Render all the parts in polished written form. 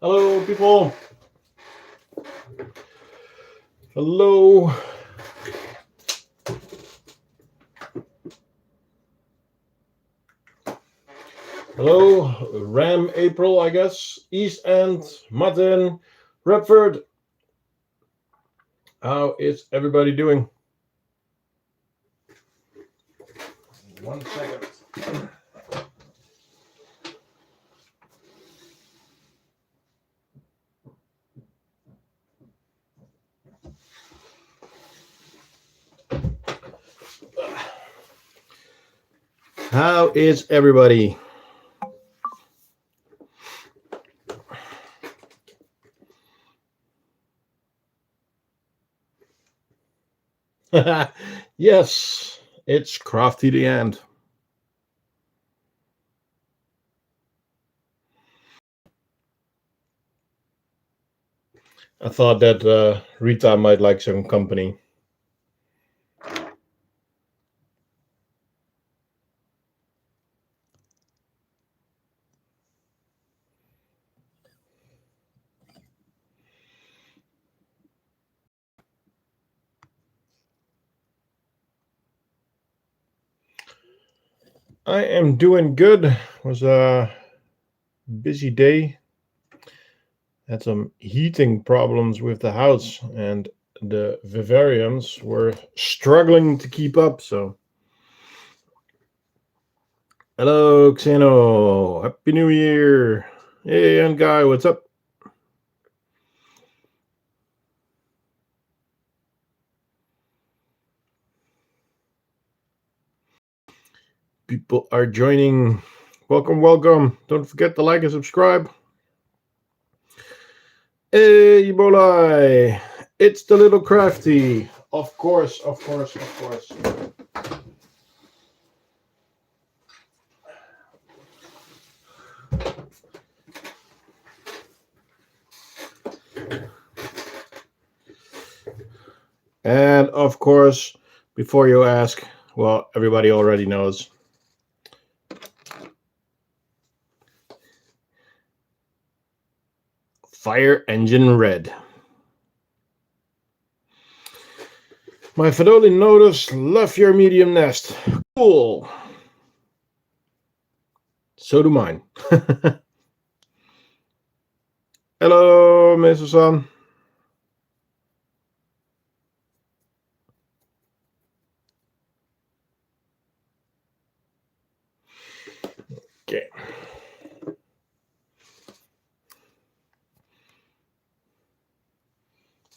Hello, people. Hello. Hello, Ram April, I guess. East End, Martin, Redford. How is everybody doing? 1 second. How is everybody? Yes, it's Crafty the Ant. I thought that Rita might like some company. I am doing good. It was a busy day. Had some heating problems with the house, and the vivariums were struggling to keep up. So, hello, Xeno. Happy New Year. Hey, and Guy, what's up? People are joining. Welcome, welcome. Don't forget to like and subscribe. Hey, Ebola. It's the little crafty. Of course, of course, of course. And of course, before you ask, well, everybody already knows. Fire engine red. My Fedoli notice, love your medium nest. Cool. So do mine. Hello, Mr. Sun. Okay.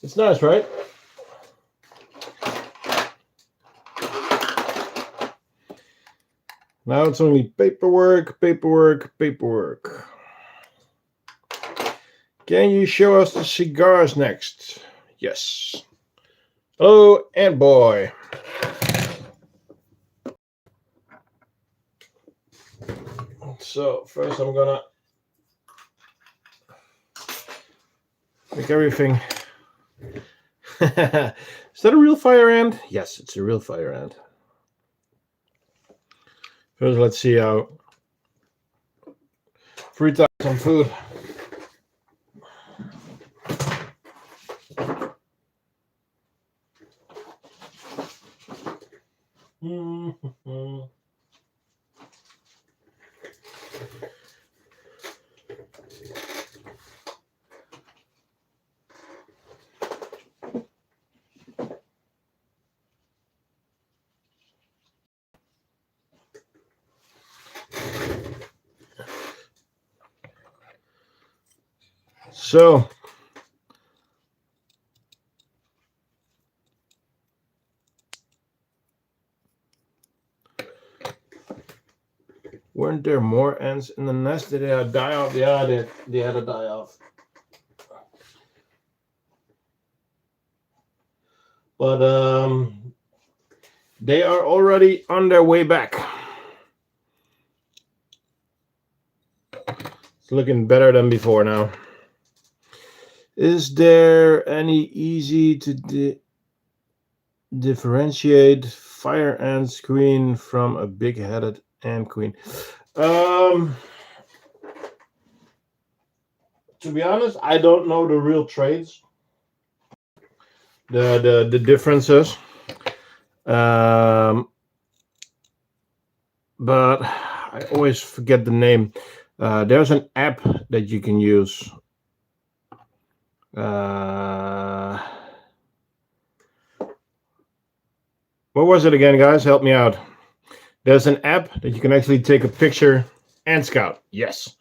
It's nice, right? Now it's only paperwork, paperwork, paperwork. Can you show us the cigars next? Yes. Hello, Ant Boy. So first I'm gonna make everything. Is that a real fire ant? Yes, it's a real fire ant. First, let's see how free time some food. So, weren't there more ants in the nest? Did they die off? Yeah, they had to die off. But they are already on their way back. It's looking better than before now. Is there any easy to differentiate fire ant queen from a big-headed ant queen? To be honest, I don't know the real trades, the differences. Um, but I always forget the name. There's an app that you can use. What was it again, guys? Help me out. There's an app that you can actually take a picture and scout. Yes.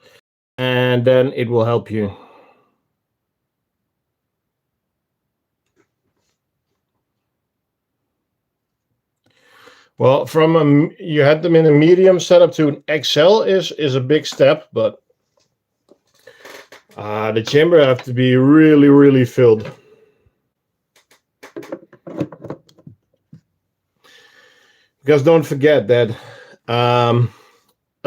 And then it will help you. Well, you had them in a medium setup to an XL is a big step, but the chamber have to be really, really filled. Because don't forget that a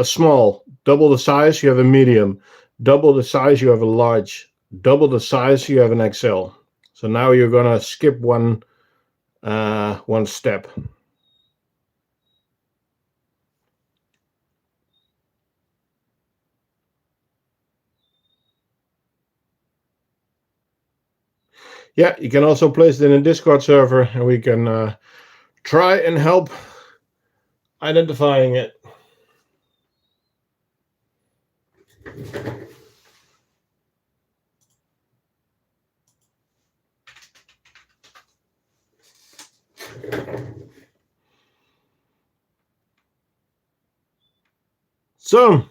small, double the size, you have a medium. Double the size, you have a large. Double the size, you have an XL. So now you're gonna skip one step. Yeah, you can also place it in a Discord server, and we can try and help identifying it. So,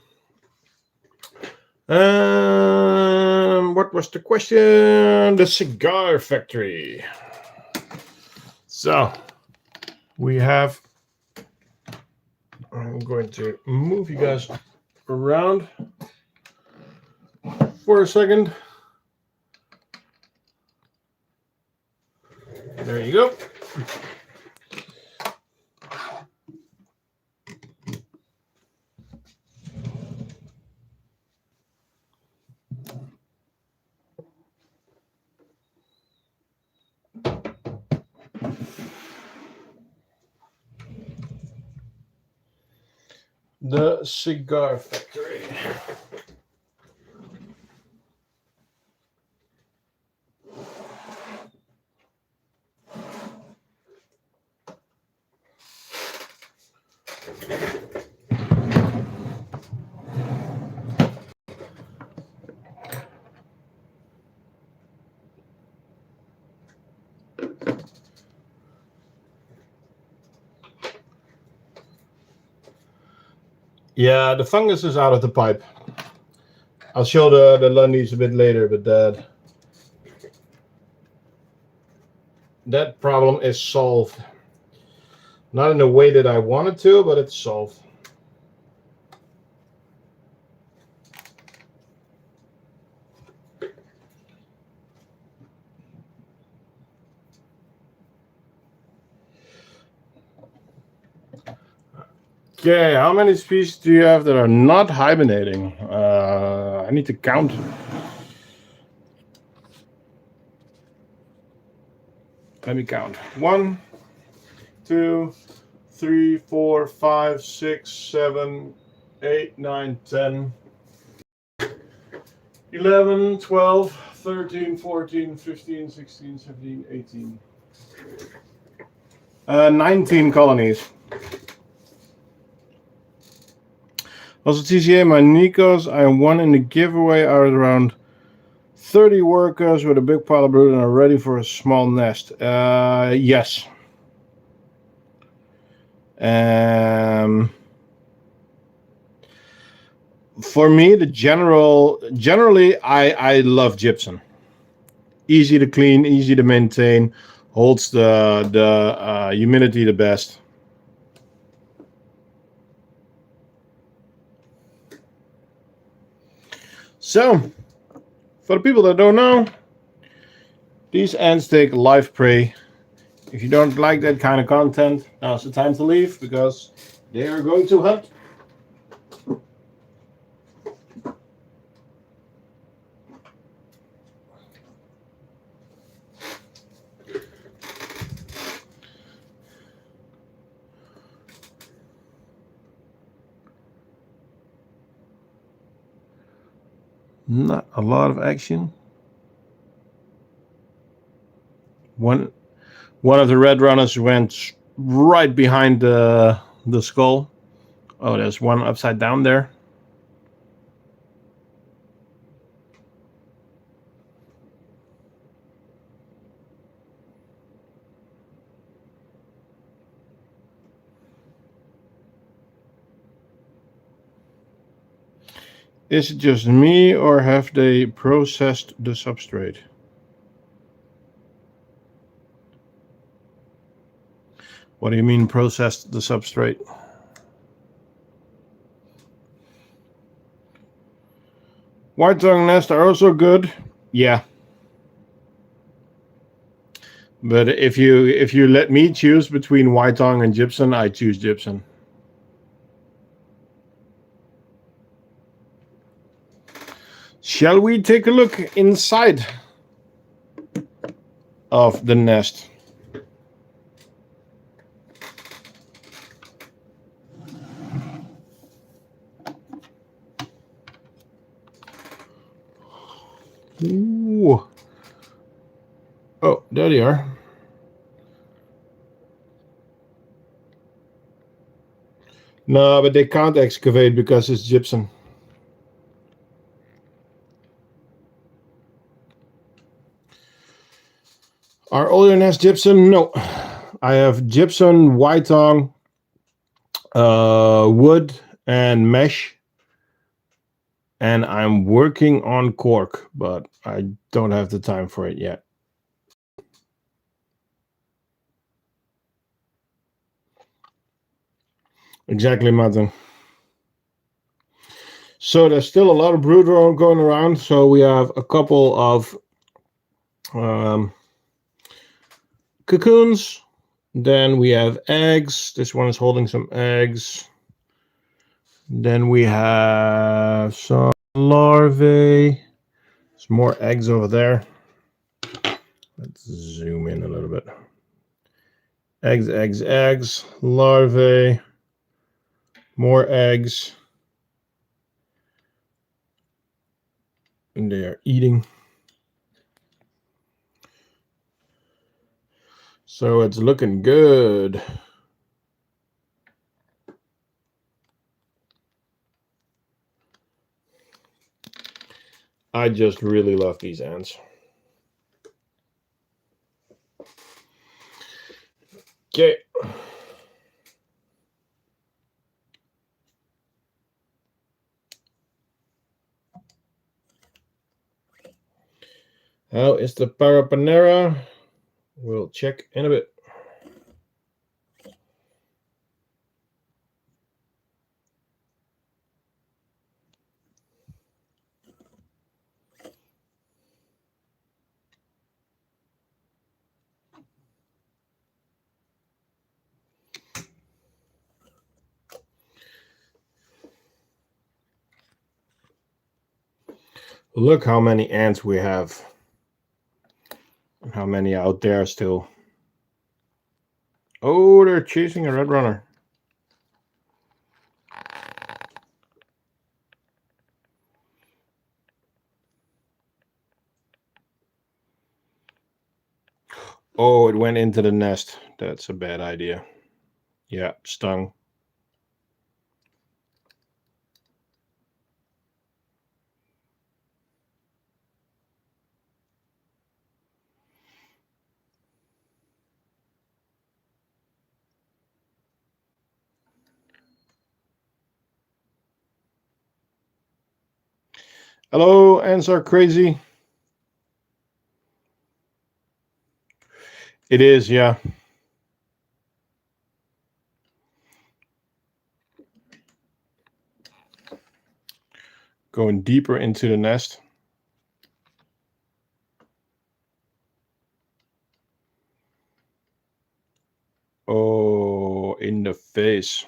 what was the question? The cigar factory. So, we have. I'm going to move you guys around for a second. There you go. The cigar factory. Yeah, the fungus is out of the pipe. I'll show the Lundies a bit later, but that problem is solved. Not in the way that I wanted to, but it's solved. Okay, how many species do you have that are not hibernating? I need to count. Let me count. 1, 2, 3, 4, 5, 6, 7, 8, 9, 10, 11, 12, 13, 14, 15, 16, 17, 18. 19 colonies. Also, TCA, my Nikos, I won in the giveaway are around 30 workers with a big pile of brood and are ready for a small nest. Yes. For me, generally, I love gypsum. Easy to clean, easy to maintain, holds the humidity the best. So, for the people that don't know, these ants take live prey. If you don't like that kind of content, now's the time to leave because they are going to hunt. Not a lot of action. One of the red runners went right behind the skull. Oh, there's one upside down there. Is it just me, or have they processed the substrate? What do you mean processed the substrate? White tongue nests are also good. Yeah. But if you let me choose between white tongue and gypsum, I choose gypsum. Shall we take a look inside of the nest? Ooh. Oh, there they are. No, but they can't excavate because it's gypsum. Are all your nests gypsum? No. I have gypsum, white tongue, wood, and mesh. And I'm working on cork, but I don't have the time for it yet. Exactly, Martin. So there's still a lot of brood going around. So we have a couple of cocoons. Then we have eggs. This one is holding some eggs. Then we have some larvae. Some more eggs over there. Let's zoom in a little bit. Eggs, eggs, eggs. Larvae. More eggs. And they are eating. So it's looking good. I just really love these ants. Okay. How is the Parapanera? We'll check in a bit. Look how many ants we have. And how many out there still. Oh, they're chasing a red runner. Oh, it went into the nest. That's a bad idea. Yeah, stung. Hello, ants are crazy. It is, yeah. Going deeper into the nest. Oh, in the face.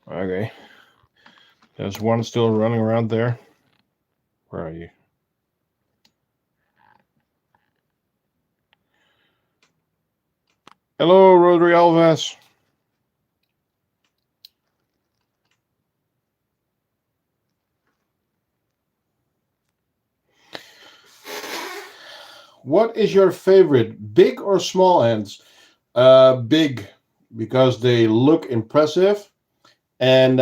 Okay. There's one still running around there. Where are you? Hello, Rotary Alves. What is your favorite, big or small ants? Big, because they look impressive and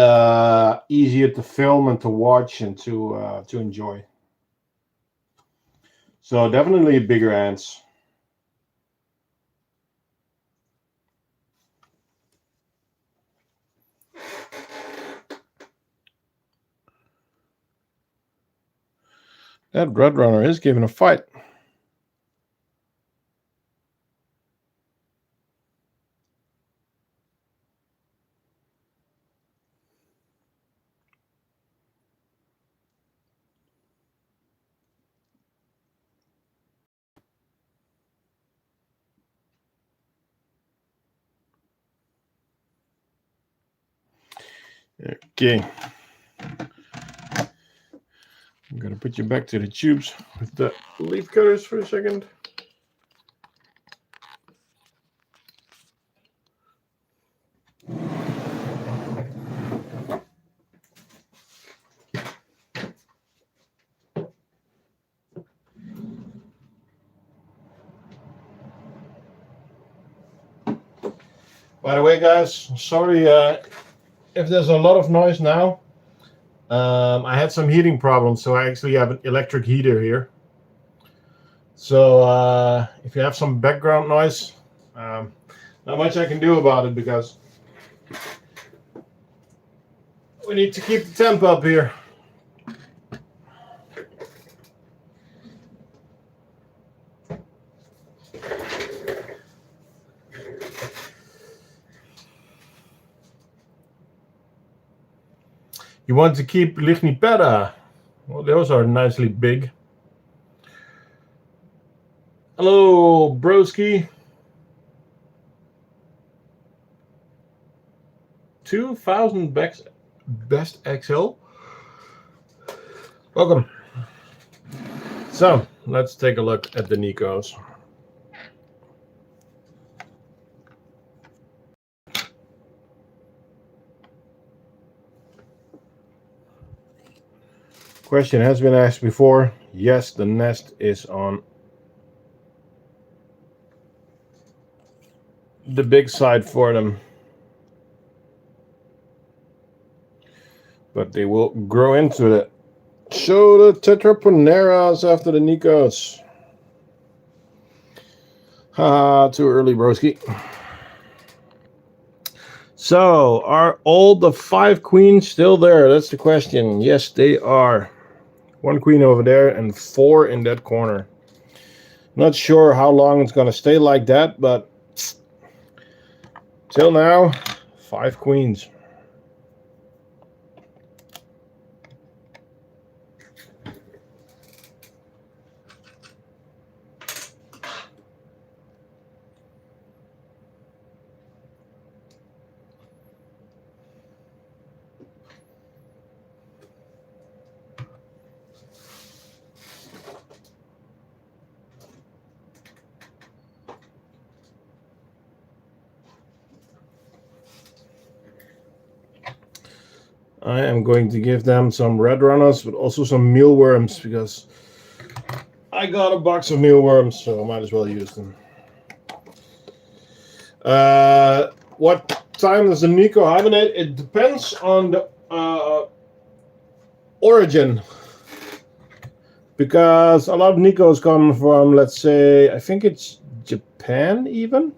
easier to film and to watch and to enjoy. So definitely bigger ants. That red runner is giving a fight. Okay. I'm going to put you back to the tubes with the leaf cutters for a second. By the way, guys, sorry if there's a lot of noise now. I had some heating problems, so I actually have an electric heater here. So if you have some background noise, not much I can do about it because we need to keep the temp up here. You want to keep Lignipeda? Well, those are nicely big. Hello, broski. 2,000 best XL. Welcome. So let's take a look at the Nikos. Question has been asked before. Yes, the nest is on the big side for them, but they will grow into it. Show the Tetraponeras after the Nikos. Haha, too early, broski. So, are all the 5 queens still there? That's the question. Yes, they are. 1 queen over there and 4 in that corner. Not sure how long it's going to stay like that, but till now, 5 queens. I am going to give them some red runners, but also some mealworms, because I got a box of mealworms, so I might as well use them. What time does the Nico hibernate? It depends on the origin, because a lot of Nikos come from, let's say, I think it's Japan even.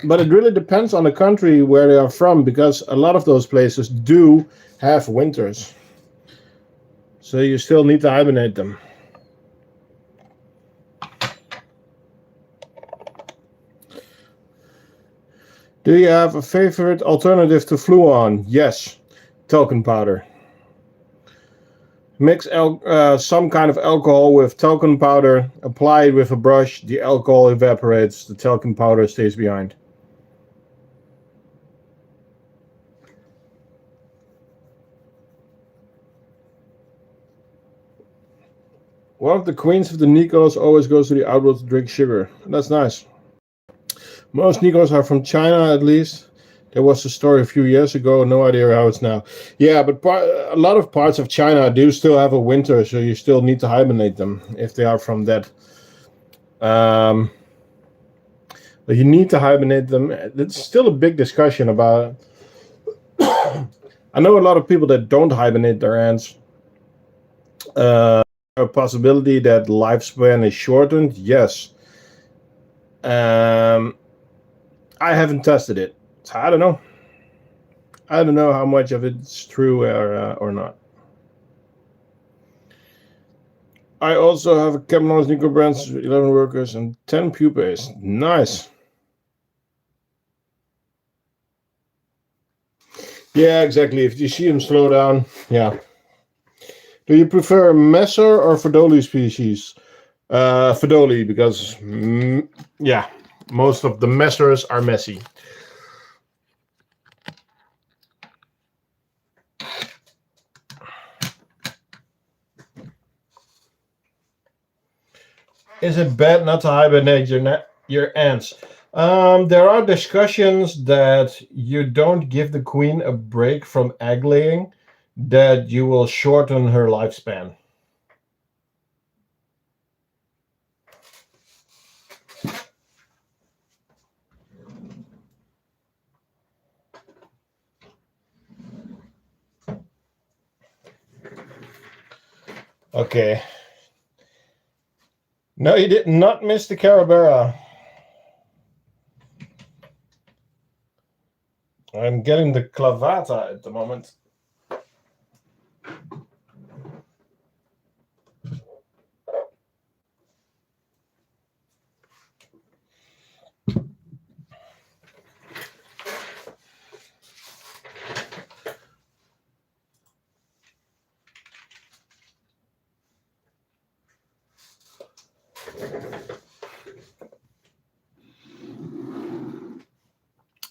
But it really depends on the country where they are from, because a lot of those places do have winters. So you still need to hibernate them. Do you have a favorite alternative to Fluon? Yes, talcum powder. Mix some kind of alcohol with talcum powder, apply it with a brush, the alcohol evaporates, the talcum powder stays behind. One of the queens of the Nikos always goes to the outdoors to drink sugar. That's nice. Most Nikos are from China, at least. There was a story a few years ago. No idea how it's now. Yeah, but a lot of parts of China do still have a winter, so you still need to hibernate them if they are from that. But you need to hibernate them. It's still a big discussion about. I know a lot of people that don't hibernate their ants. A possibility that lifespan is shortened. Yes. I haven't tested it, so I don't know. I don't know how much of it's true or not. I also have a Cameron's Nico branch, 11 workers and 10 pupae. Nice. Yeah, exactly. If you see them slow down, yeah. Do you prefer Messer or Fedoli species? Fedoli, because, yeah, most of the Messers are messy. Is it bad not to hibernate your ants? There are discussions that you don't give the queen a break from egg laying, that you will shorten her lifespan. Okay. No, you did not miss the Carabera. I'm getting the clavata at the moment.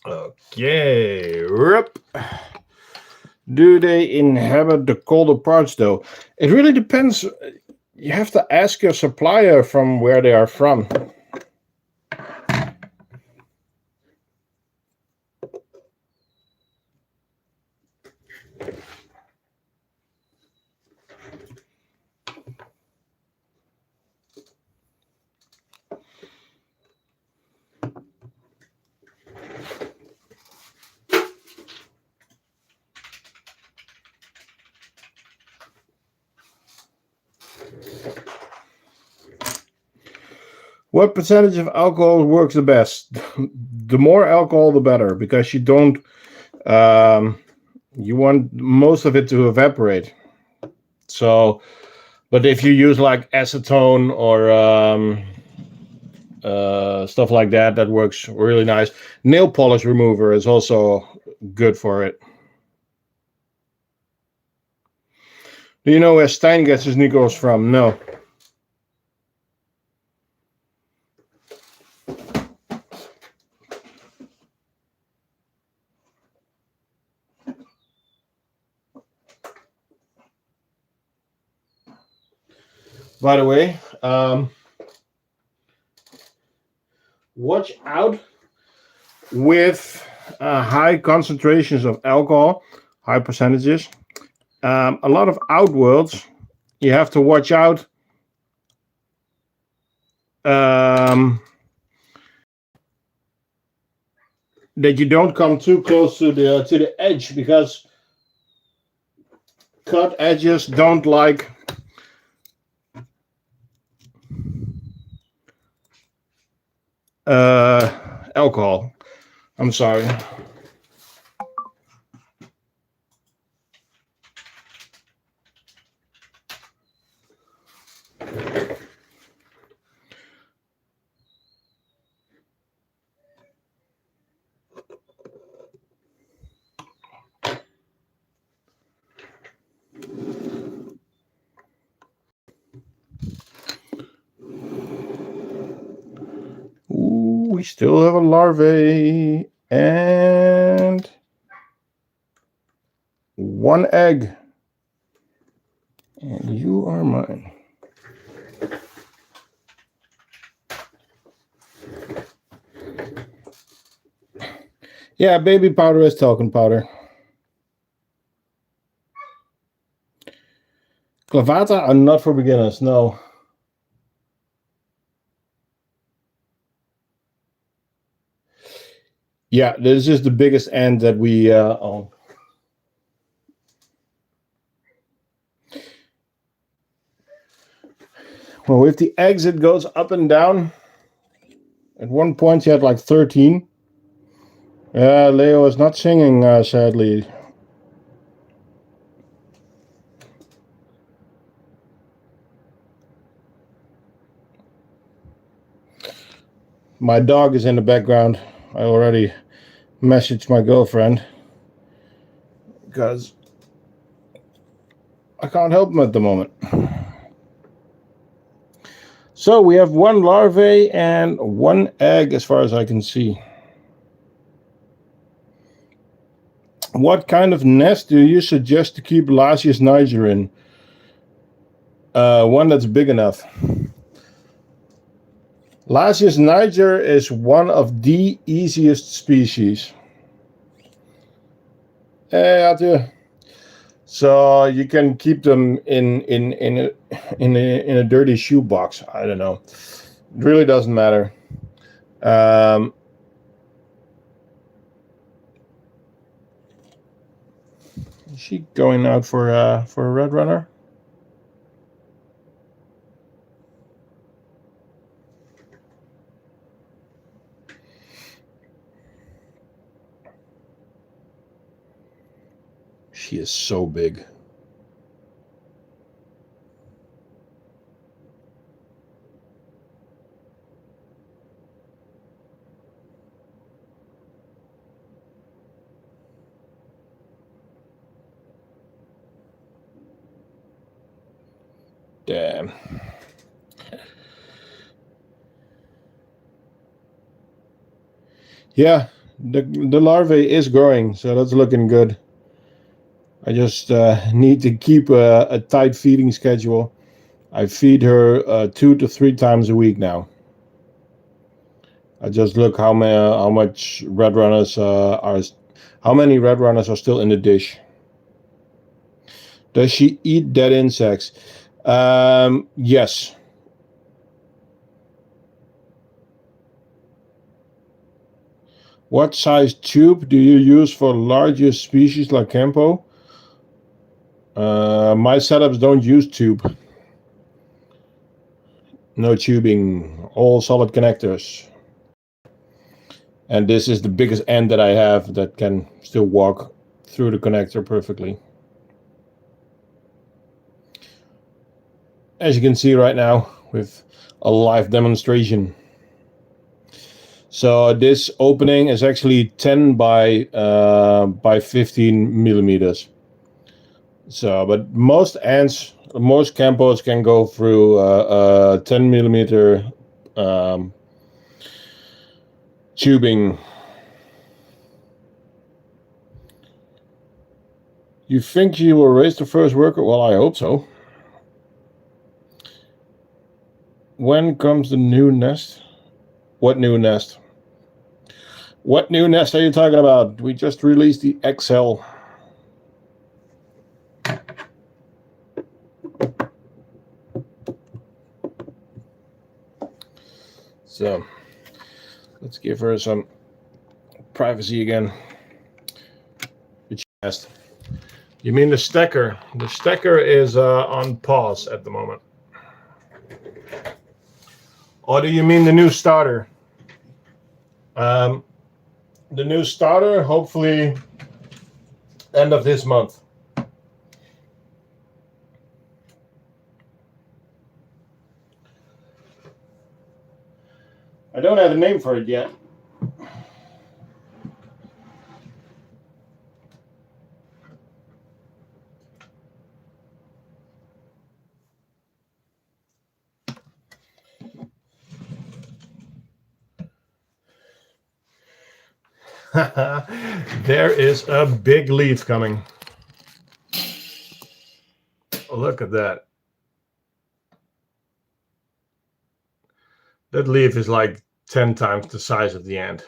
Okay, rip. Do they inhabit the colder parts though? It really depends. You have to ask your supplier from where they are from. What percentage of alcohol works the best? The more alcohol, the better, because you don't. You want most of it to evaporate. So, but if you use like acetone or stuff like that, that works really nice. Nail polish remover is also good for it. Do you know where Stein gets his Nikos from? No. By the way, watch out with high concentrations of alcohol, high percentages. A lot of outworlds, you have to watch out. That you don't come too close to the edge, because cut edges don't like alcohol. I'm sorry. Ooh, we still have a larvae and one egg. And you are mine. Yeah, baby powder is talcum powder. Clavata are not for beginners, no. Yeah, this is the biggest end that we own. Well, with the eggs, it goes up and down. At one point, you had like 13. Leo is not singing, sadly. My dog is in the background. I already messaged my girlfriend because I can't help him at the moment. So we have one larvae and one egg as far as I can see. What kind of nest do you suggest to keep Lasius niger in? One that's big enough. Lasius niger is one of the easiest species. So you can keep them in a dirty shoebox. I don't know. It really doesn't matter. Is she going out for a red runner? She is so big. Damn. Yeah, the larvae is growing, so that's looking good. I just need to keep a tight feeding schedule. I feed her 2 to 3 times a week now. I just look how much red runners how many red runners are still in the dish. Does she eat dead insects? Yes. What size tube do you use for larger species like Campo? My setups don't use tube. No tubing, all solid connectors. And this is the biggest end that I have that can still walk through the connector perfectly. As you can see right now with a live demonstration. So this opening is actually 10 by 15 millimeters. So, but most ants, most Campos can go through 10 millimeter tubing. You think you will raise the first worker? Well, I hope so. When comes the new nest? What new nest? What new nest are you talking about? We just released the XL. So let's give her some privacy again. Which nest? You mean the stacker? The stacker is on pause at the moment. Or do you mean the new starter? The new starter, hopefully end of this month. I don't have a name for it yet. There is a big leaf coming. Look at that. That leaf is like 10 times the size of the ant.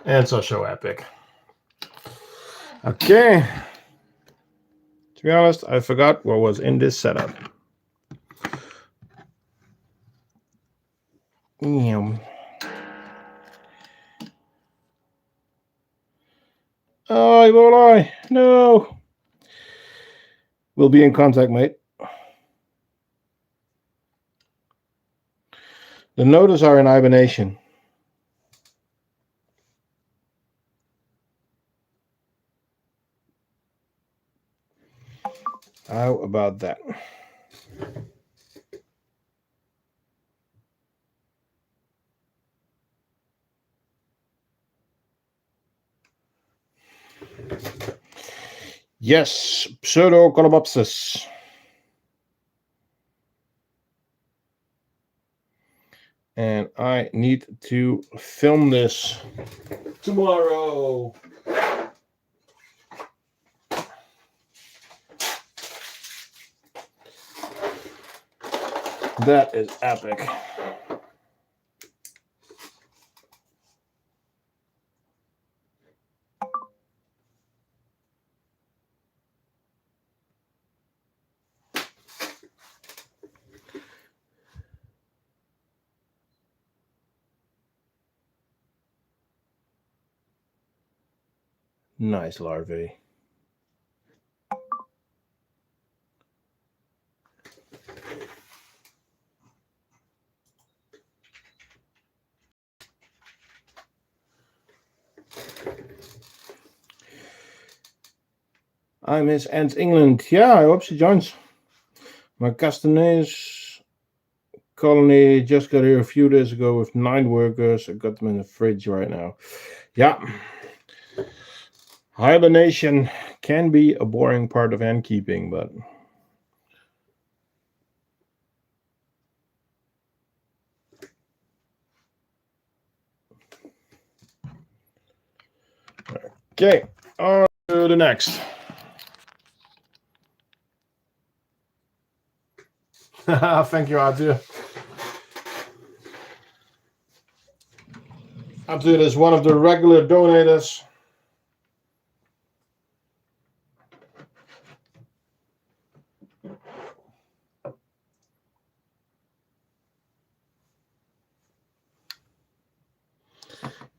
Answer so epic. Okay. To be honest, I forgot what was in this setup. Oh, I won't lie. No. We'll be in contact, mate. The notices are in hibernation. How about that? Yes, Pseudocolobopsis. And I need to film this tomorrow. That is epic. Nice larvae. I miss Ant England. Yeah, I hope she joins. My Castanets colony just got here a few days ago with 9 workers. I got them in the fridge right now. Yeah. Hibernation can be a boring part of ant keeping, but okay, on to the next. Thank you, Atu. Atu is one of the regular donators.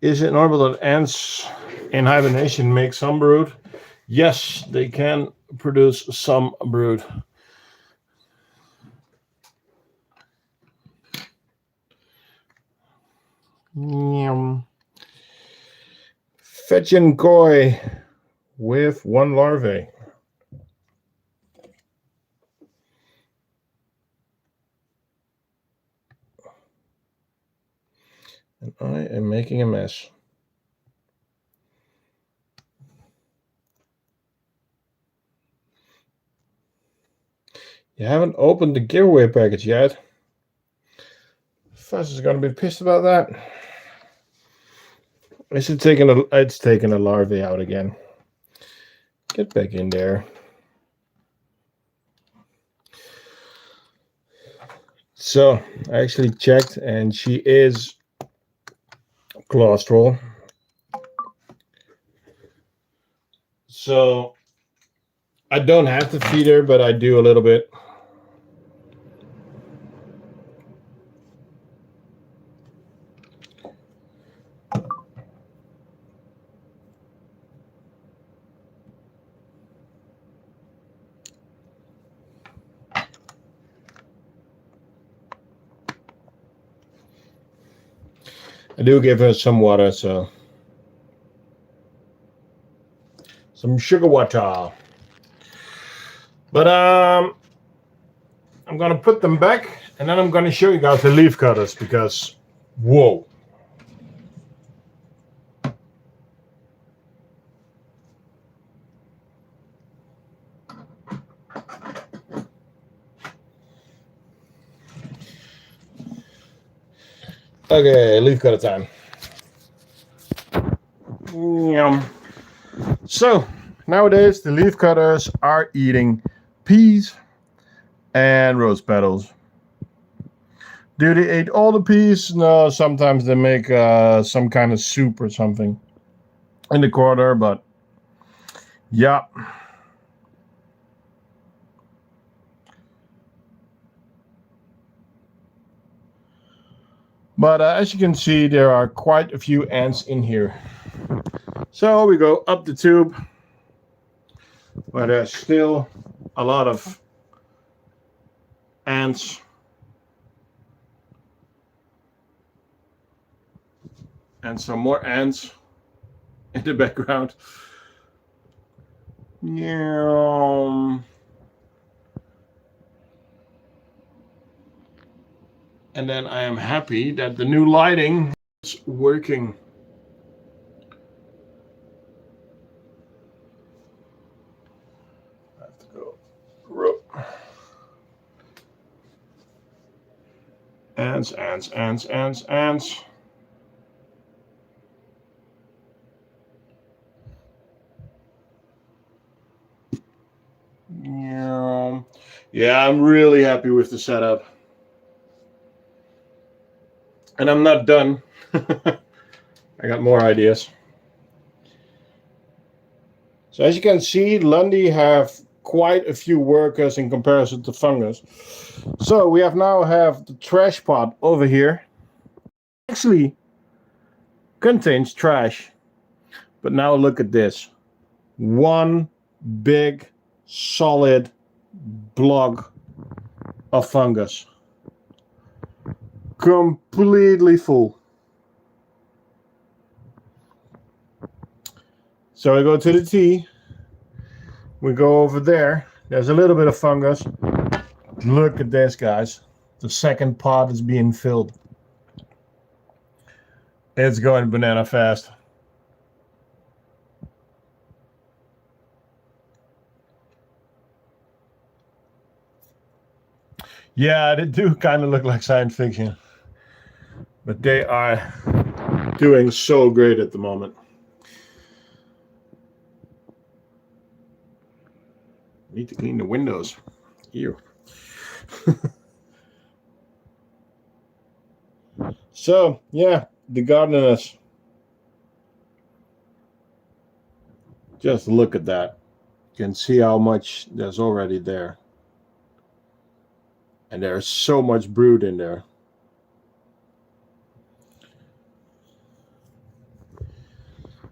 Is it normal that ants in hibernation make some brood? Yes, they can produce some brood. Fetchin koi with 1 larvae. And I am making a mess. You haven't opened the giveaway package yet. Fuss is going to be pissed about that. It's taking a larvae out again. Get back in there. So I actually checked, and she is claustral. So I don't have to feed her, but I do a little bit. I do give her some water, so some sugar water. But I'm gonna put them back, and then I'm gonna show you guys the leaf cutters because, whoa. Okay, leaf cutter time. So nowadays the leaf cutters are eating peas and rose petals. Do they eat all the peas? No, sometimes they make some kind of soup or something in the corner, but yeah. But as you can see, there are quite a few ants in here. So we go up the tube, but there's still a lot of ants. And some more ants in the background. Yeah. And then I am happy that the new lighting is working. I have to go. Ants, ants, ants, ants, ants. Yeah, I'm really happy with the setup. And I'm not done. I got more ideas. So as you can see, Lundy have quite a few workers in comparison to Fungus. So we have the trash pot over here. Actually contains trash. But now look at this. One big solid block of fungus. Completely full. So we go to the T. We go over there. There's a little bit of fungus. Look at this, guys. The second pot is being filled. It's going banana fast. Yeah, they do kind of look like science fiction. But they are doing so great at the moment. Need to clean the windows. Ew. So, yeah, the gardeners. Just look at that. You can see how much there's already there. And there's so much brood in there.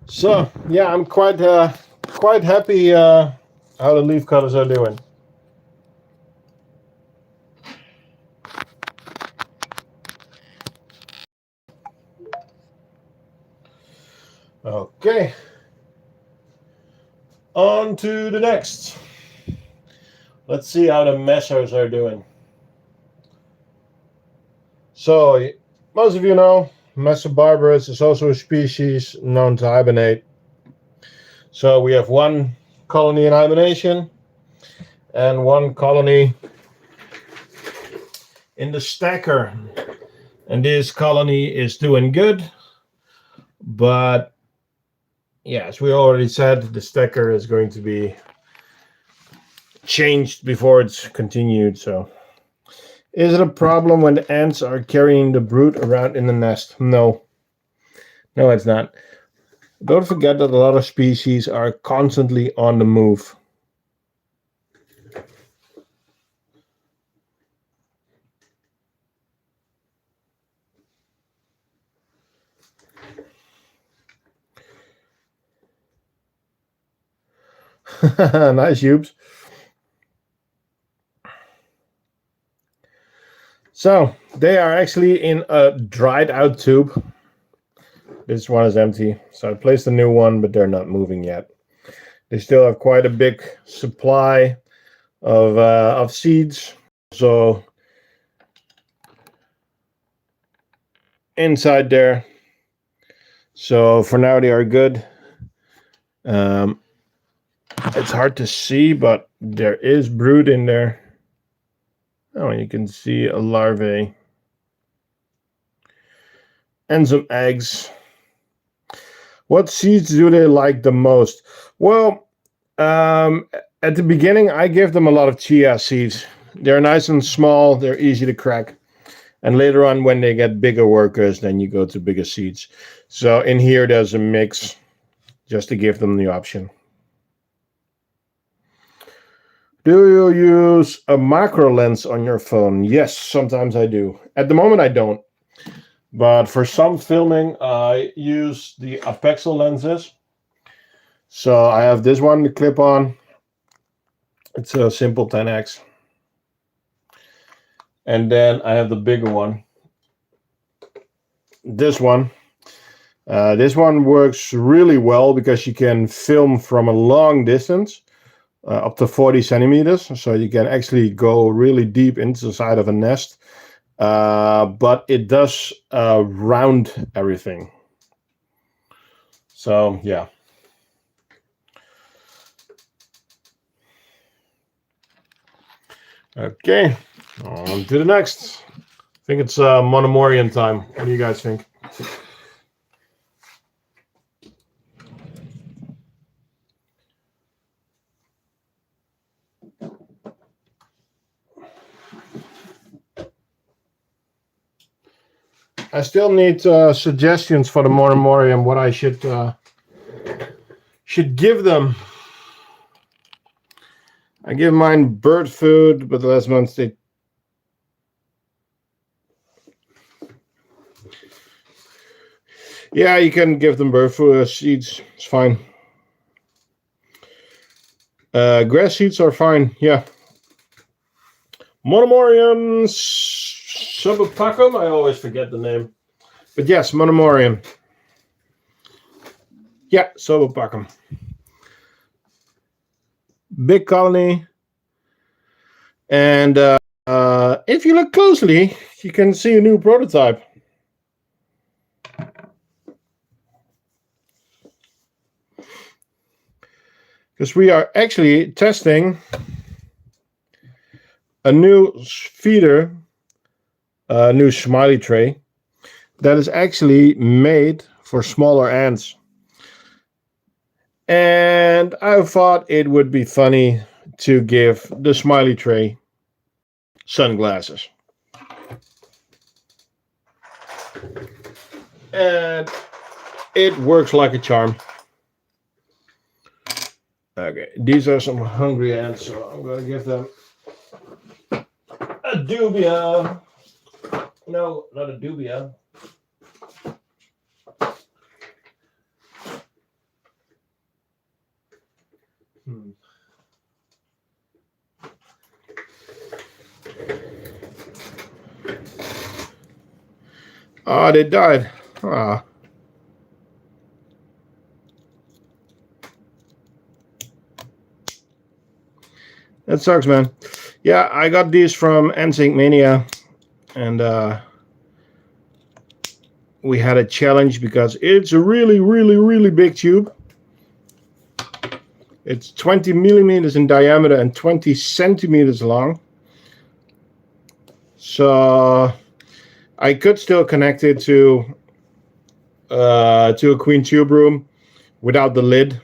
So, yeah, I'm quite happy how the leaf cutters are doing. Okay. On to the next. Let's see how the messers are doing. So, most of you know, Messer barbarus is also a species known to hibernate. So we have one colony in hibernation and one colony in the stacker. And this colony is doing good. But, yeah, as we already said, the stacker is going to be changed before it's continued. So, is it a problem when the ants are carrying the brood around in the nest? No. No, it's not. Don't forget that a lot of species are constantly on the move. Nice, Hubes. So, they are actually in a dried out tube. This one is empty. So I placed a new one, but they're not moving yet. They still have quite a big supply of seeds. So inside there. So for now they are good. It's hard to see, but there is brood in there. Oh, you can see a larvae and some eggs. What seeds do they like the most? Well, at the beginning, I give them a lot of chia seeds. They're nice and small. They're easy to crack. And later on, when they get bigger workers, then you go to bigger seeds. So in here, there's a mix just to give them the option. Do you use a macro lens on your phone? Yes, sometimes I do. At the moment, I don't. But for some filming, I use the apexel lenses. So I have this one to clip on. It's a simple 10x. And then I have the bigger one. This one. This one works really well because you can film from a long distance, up to 40 centimeters. So you can actually go really deep into the side of a nest. But it does round everything. So, yeah. Okay, on to the next. I think it's Monomorian time. What do you guys think? I still need suggestions for the Monomorium, what I should give them. I give mine bird food, but the last month they... Yeah, you can give them bird food seeds. It's fine. Grass seeds are fine, yeah. Monomorium subopacum, I always forget the name. But yes, Monomorium. Yeah, subopacum. Big colony. And if you look closely, you can see a new prototype. Because we are actually testing a new feeder, a new smiley tray that is actually made for smaller ants. And I thought it would be funny to give the smiley tray sunglasses. And it works like a charm. Okay, these are some hungry ants, so I'm going to give them a dubia. No, not a dubia. Oh, they died. Ah. That sucks, man. Yeah, I got these from NSYNC Mania, and we had a challenge because it's a really, really, really big tube. It's 20 millimeters in diameter and 20 centimeters long. So I could still connect it to a queen tube room without the lid,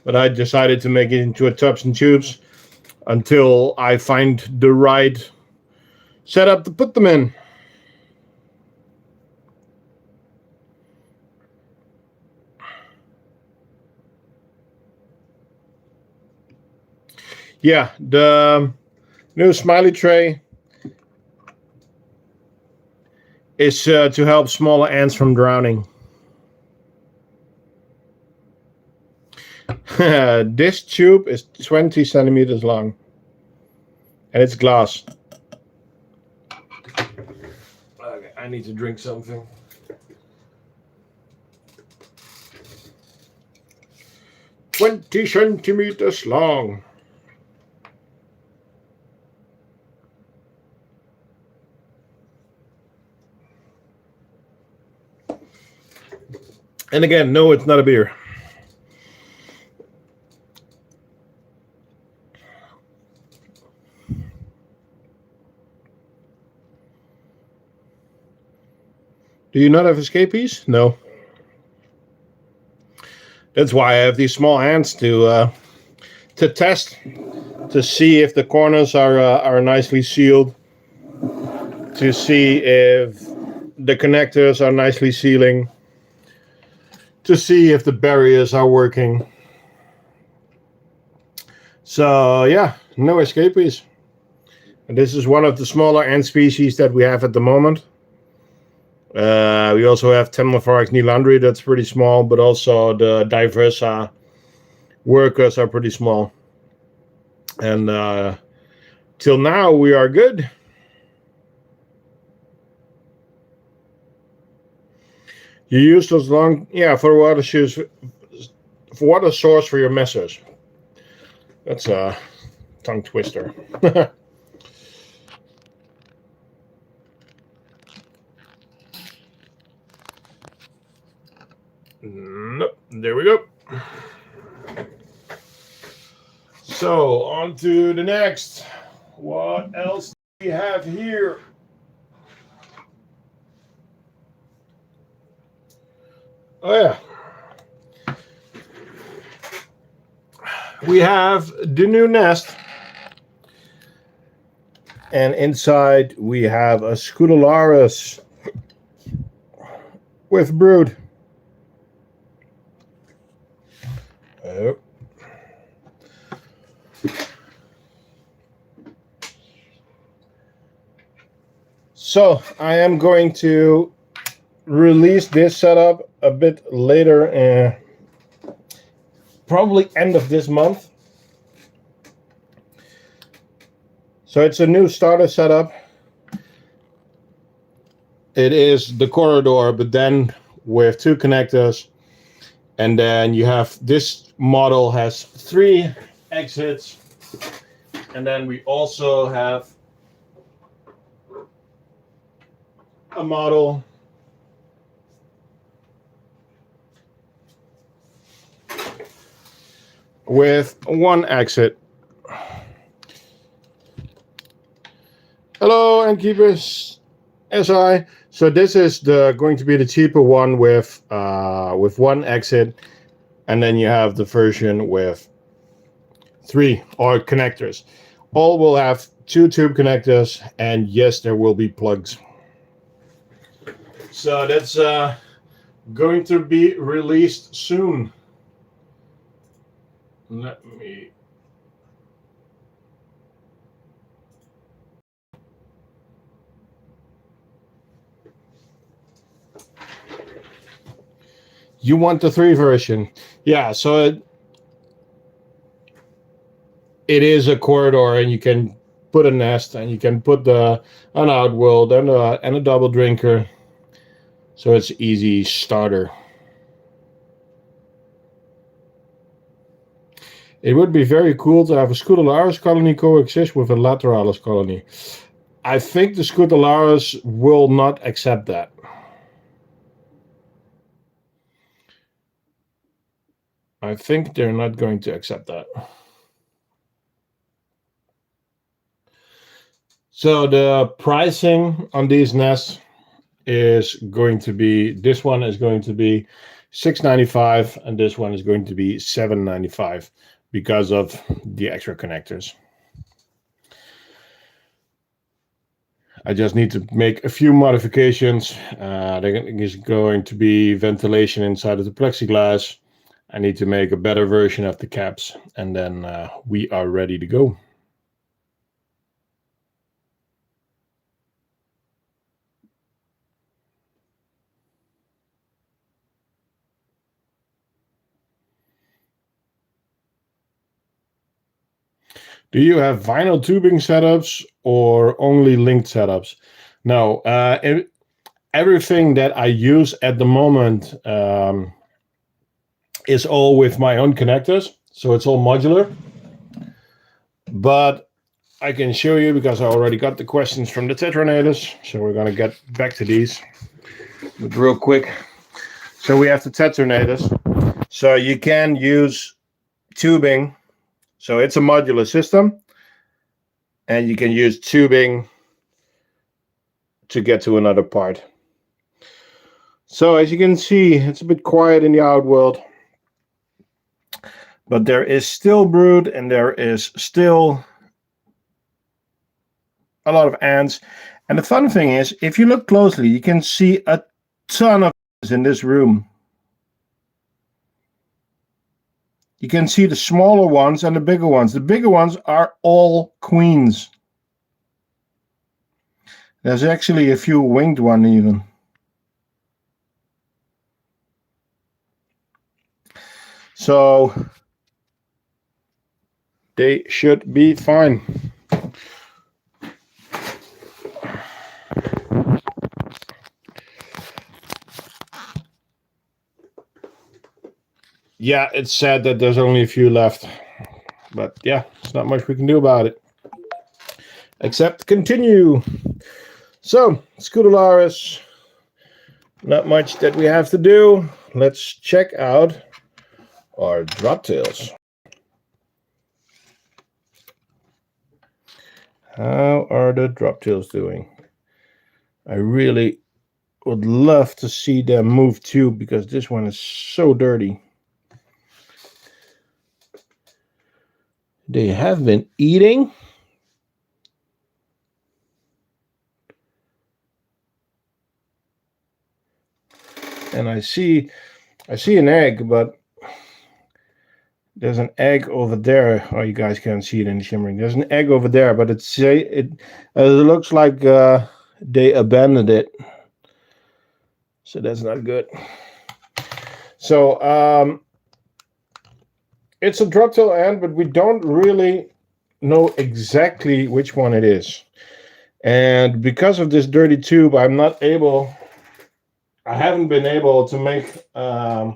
but I decided to make it into a tubs and tubes until I find the right setup to put them in. Yeah, the new smiley tray is to help smaller ants from drowning. This tube is 20 centimeters long, and it's glass. Okay, I need to drink something. "20 centimeters long." And again, no, it's not a beer. Do you not have escapees? No. That's why I have these small ants to test, to see if the corners are nicely sealed. to see if the connectors are nicely sealing, to see if the barriers are working. So yeah, no escapees. And this is one of the smaller ant species that we have at the moment. We also have Temnophorax nilandri, that's pretty small, but also the Diversa workers are pretty small. And till now we are good. You use those long, for water shoes, for water source for your messes. That's a tongue twister. Nope, there we go. So on to the next. What else do we have here? Oh yeah. We have the new nest. And inside we have a Scutularis with brood. Oh. So I am going to release this setup a bit later, probably end of this month. So it's a new starter setup. It is the corridor, but then with 2 connectors. And then you have, this model has 3 exits. And then we also have a model with 1 exit. Hello, Innkeepers SI. So this is going to be the cheaper one with 1 exit, and then you have the version with 3 or connectors. All will have 2 tube connectors, and yes, there will be plugs. So that's going to be released soon. Let me. You want the 3 version? Yeah, so it is a corridor, and you can put a nest, and you can put an outworld and a double drinker. So it's easy starter. It would be very cool to have a Scutularis colony coexist with a Lateralis colony. I think the Scutularis will not accept that. I think they're not going to accept that. So the pricing on these nests is going to be, this one is going to be $6.95 and this one is going to be $7.95 because of the extra connectors. I just need to make a few modifications. There is going to be ventilation inside of the plexiglass. I need to make a better version of the caps, and then we are ready to go. Do you have vinyl tubing setups or only linked setups? No, everything that I use at the moment is all with my own connectors, so it's all modular. But I can show you because I already got the questions from the tetranators, so we're going to get back to these. But real quick, so we have the tetranators. So you can use tubing. So it's a modular system, and you can use tubing to get to another part. So as you can see, it's a bit quiet in the outworld, but there is still brood and there is still a lot of ants. And the fun thing is, if you look closely, you can see a ton of in this room. You can see the smaller ones and the bigger ones. The bigger ones are all queens. There's actually a few winged ones even. So they should be fine. Yeah, it's sad that there's only a few left. But yeah, there's not much we can do about it. Except continue. So, Scutellaris, not much that we have to do. Let's check out our drop tails. How are the drop tails doing? I really would love to see them move too, because this one is so dirty. They have been eating. And I see an egg, but there's an egg over there. Oh, you guys can't see it in the shimmering. There's an egg over there, but it looks like they abandoned it. So that's not good. So it's a drop tail ant, but we don't really know exactly which one it is. And because of this dirty tube, I haven't been able to make a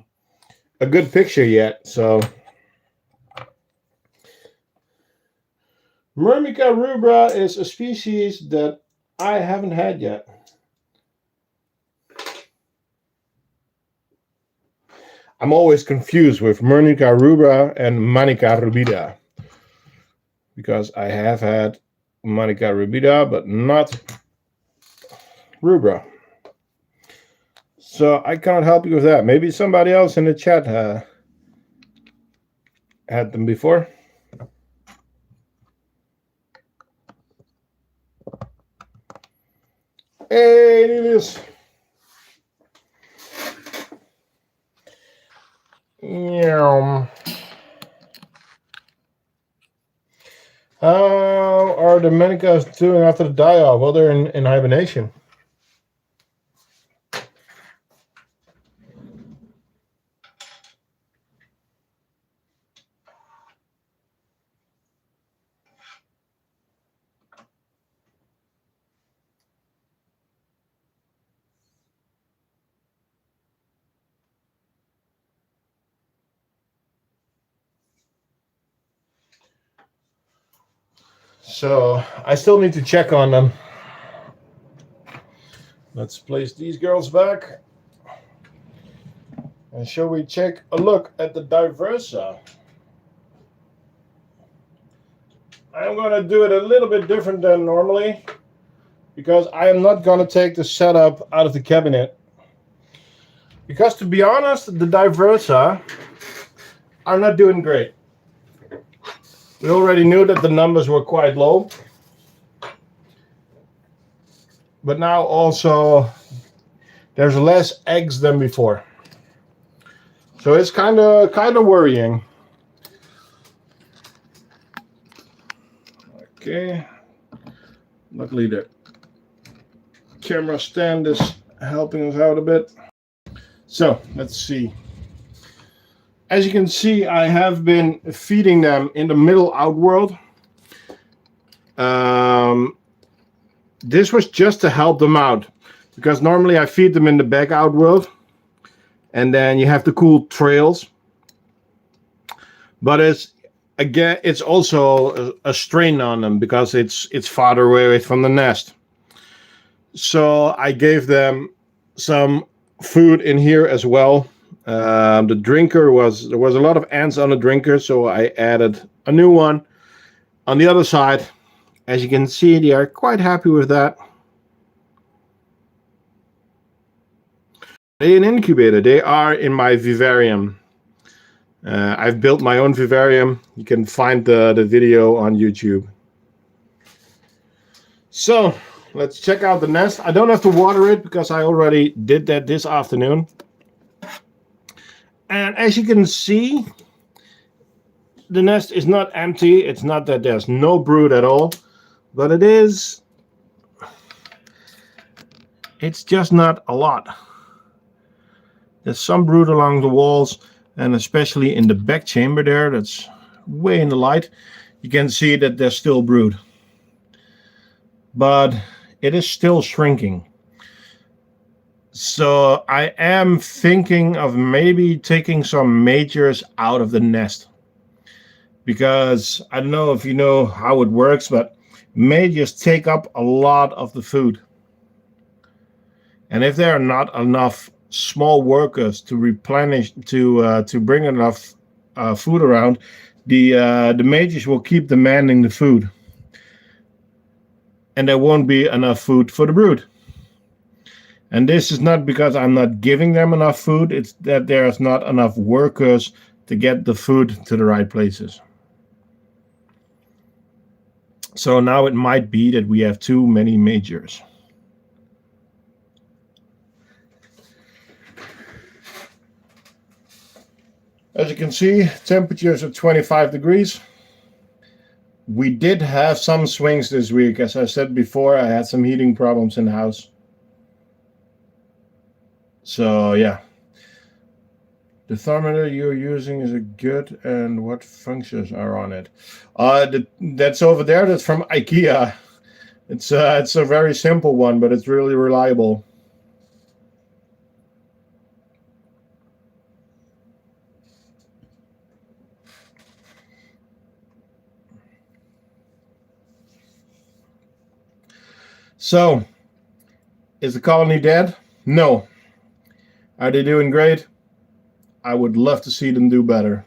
good picture yet. So Myrmica rubra is a species that I haven't had yet. I'm always confused with Myrmica rubra and Manica rubida, because I have had Manica rubida, but not rubra. So I cannot help you with that. Maybe somebody else in the chat had them before. Hey, Nilius. Yeah. How are the Manicas doing after the die-off? Well, they're in hibernation. So I still need to check on them. Let's place these girls back. And shall we take a look at the Diversa? I'm going to do it a little bit different than normally, because I am not going to take the setup out of the cabinet. Because to be honest, the Diversa are not doing great. We already knew that the numbers were quite low. But now also there's less eggs than before. So it's kind of worrying. Okay. Luckily the camera stand is helping us out a bit. So let's see. As you can see, I have been feeding them in the middle outworld. This was just to help them out, because normally I feed them in the back outworld, and then you have the cool trails. But it's also a strain on them, because it's farther away from the nest. So I gave them some food in here as well. The drinker there was a lot of ants on the drinker, so I added a new one on the other side. As you can see, they are quite happy with that. They're an incubator. They are in my vivarium. I've built my own vivarium. You can find the video on YouTube. So let's check out the nest. I don't have to water it because I already did that this afternoon. And as you can see, the nest is not empty. It's not that there's no brood at all, but it's just not a lot. There's some brood along the walls, and especially in the back chamber there, that's way in the light, you can see that there's still brood. But it is still shrinking. So I am thinking of maybe taking some majors out of the nest. Because I don't know if you know how it works, but majors take up a lot of the food. And if there are not enough small workers to replenish, to bring enough food around, the majors will keep demanding the food. And there won't be enough food for the brood. And this is not because I'm not giving them enough food, it's that there's not enough workers to get the food to the right places. So now it might be that we have too many majors. As you can see, temperatures are 25 degrees. We did have some swings this week. As I said before, I had some heating problems in the house. So yeah. The thermometer you're using, is it good, and what functions are on it? That's over there. That's from IKEA. It's a very simple one, but it's really reliable. So, is the colony dead? No. Are they doing great? I would love to see them do better.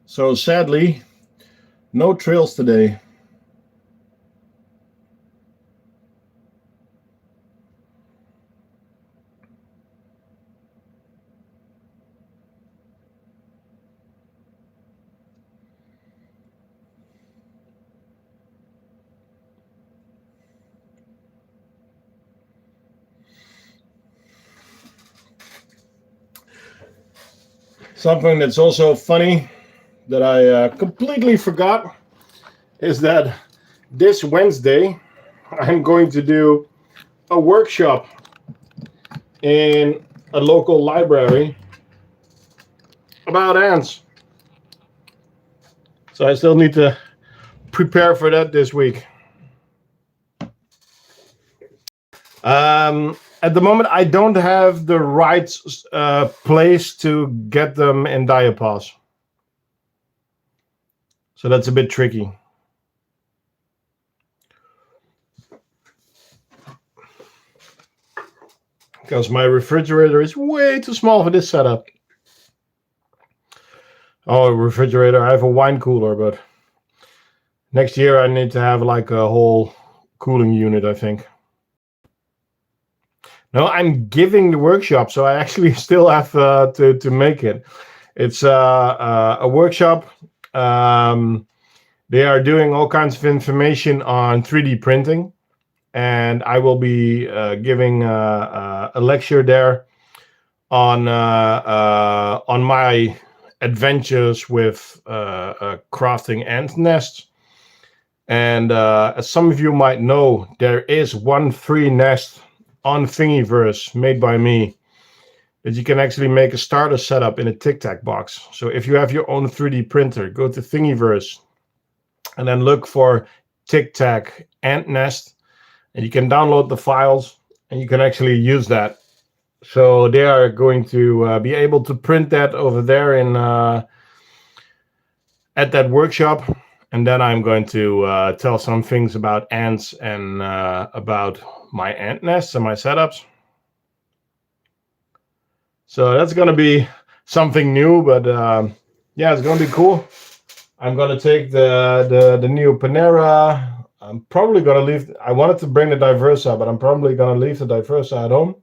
So sadly, no trails today. Something that's also funny that I completely forgot is that this Wednesday I'm going to do a workshop in a local library about ants. So I still need to prepare for that this week. At the moment, I don't have the right place to get them in diapause. So that's a bit tricky. Because my refrigerator is way too small for this setup. Oh, refrigerator. I have a wine cooler, but next year I need to have like a whole cooling unit, I think. No, I'm giving the workshop, so I actually still have to make it. It's a workshop. They are doing all kinds of information on 3D printing, and I will be giving a lecture there on my adventures with crafting ant nests. And as some of you might know, there is one free nest on Thingiverse made by me that you can actually make a starter setup in a Tic Tac box. So if you have your own 3D printer, go to Thingiverse and then look for Tic Tac ant nest, and you can download the files and you can actually use that. So they are going to be able to print that over there in at that workshop. And then I'm going to tell some things about ants and about my ant nests and my setups. So that's going to be something new, but yeah, it's going to be cool. I'm going to take the new Panera. I'm probably going to leave. I wanted to bring the Diversa, but I'm probably going to leave the Diversa at home.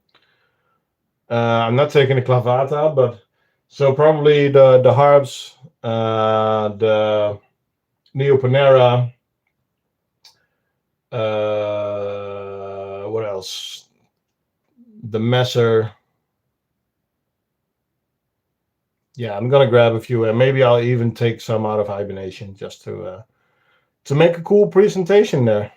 I'm not taking the Clavata, but so probably the Harps, the Neo Panera, What else? The messer. Yeah, I'm gonna grab a few, and maybe I'll even take some out of hibernation just to make a cool presentation there.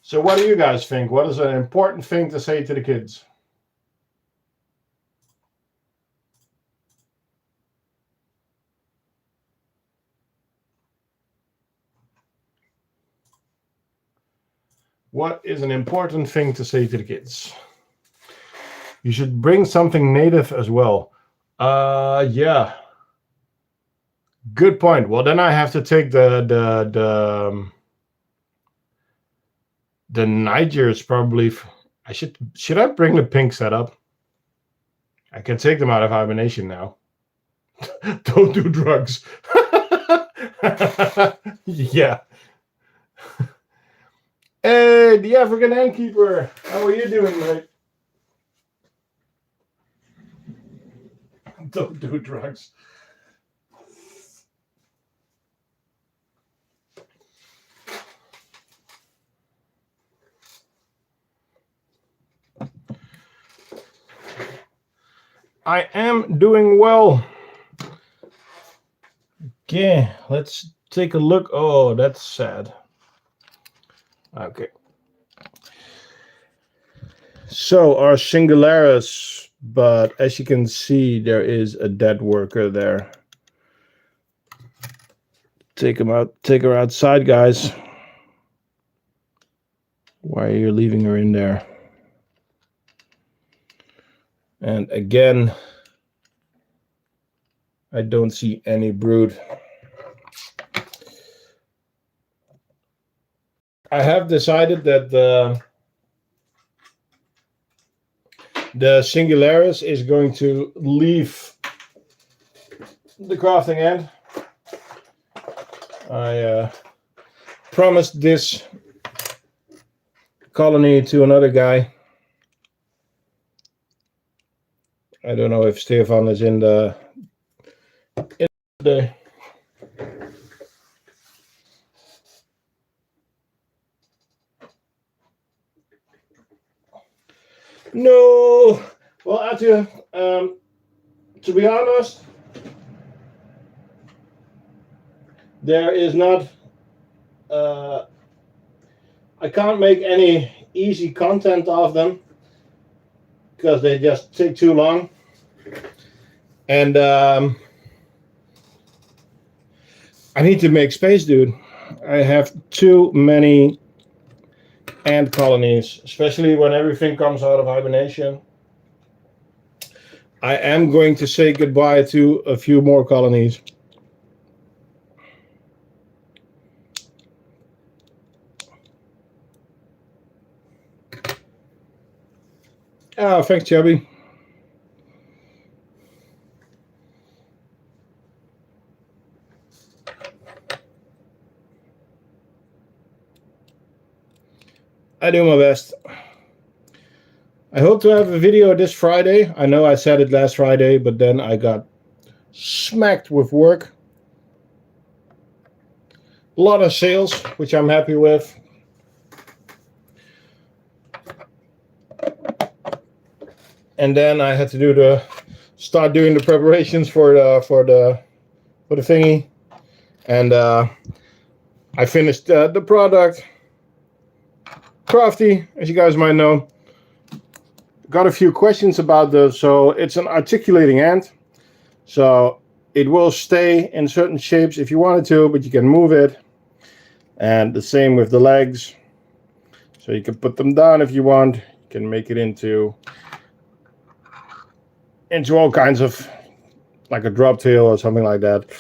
So what do you guys think? What is an important thing to say to the kids? What is an important thing to say to the kids? You should bring something native as well. Yeah. Good point. Well, then I have to take the Nigers probably. Should I bring the pink setup? I can take them out of hibernation now. Don't do drugs. Yeah. Hey, the African innkeeper. How are you doing, mate? Don't do drugs. I am doing well. Okay, let's take a look. Oh, that's sad. Okay. So our Singularis, but as you can see, there is a dead worker there. Take him out. Take her outside, guys. Why are you leaving her in there? And again, I don't see any brood. I have decided that the Singularis is going to leave the crafting end. I promised this colony to another guy. I don't know if Stefan is in the No. Well, Atje, to be honest, there is not. I can't make any easy content of them because they just take too long. And I need to make space, dude. I have too many ant colonies, especially when everything comes out of hibernation. I am going to say goodbye to a few more colonies. Oh, thanks, Chubby. I do my best. I hope to have a video this Friday. I know I said it last Friday, but then I got smacked with work. A lot of sales, which I'm happy with. And then I had to start doing the preparations for the thingy, and I finished the product. Crafty, as you guys might know. Got a few questions about this. So it's an articulating ant. So it will stay in certain shapes if you wanted to, but you can move it. And the same with the legs. So you can put them down if you want. You can make it into all kinds of, like a drop tail or something like that.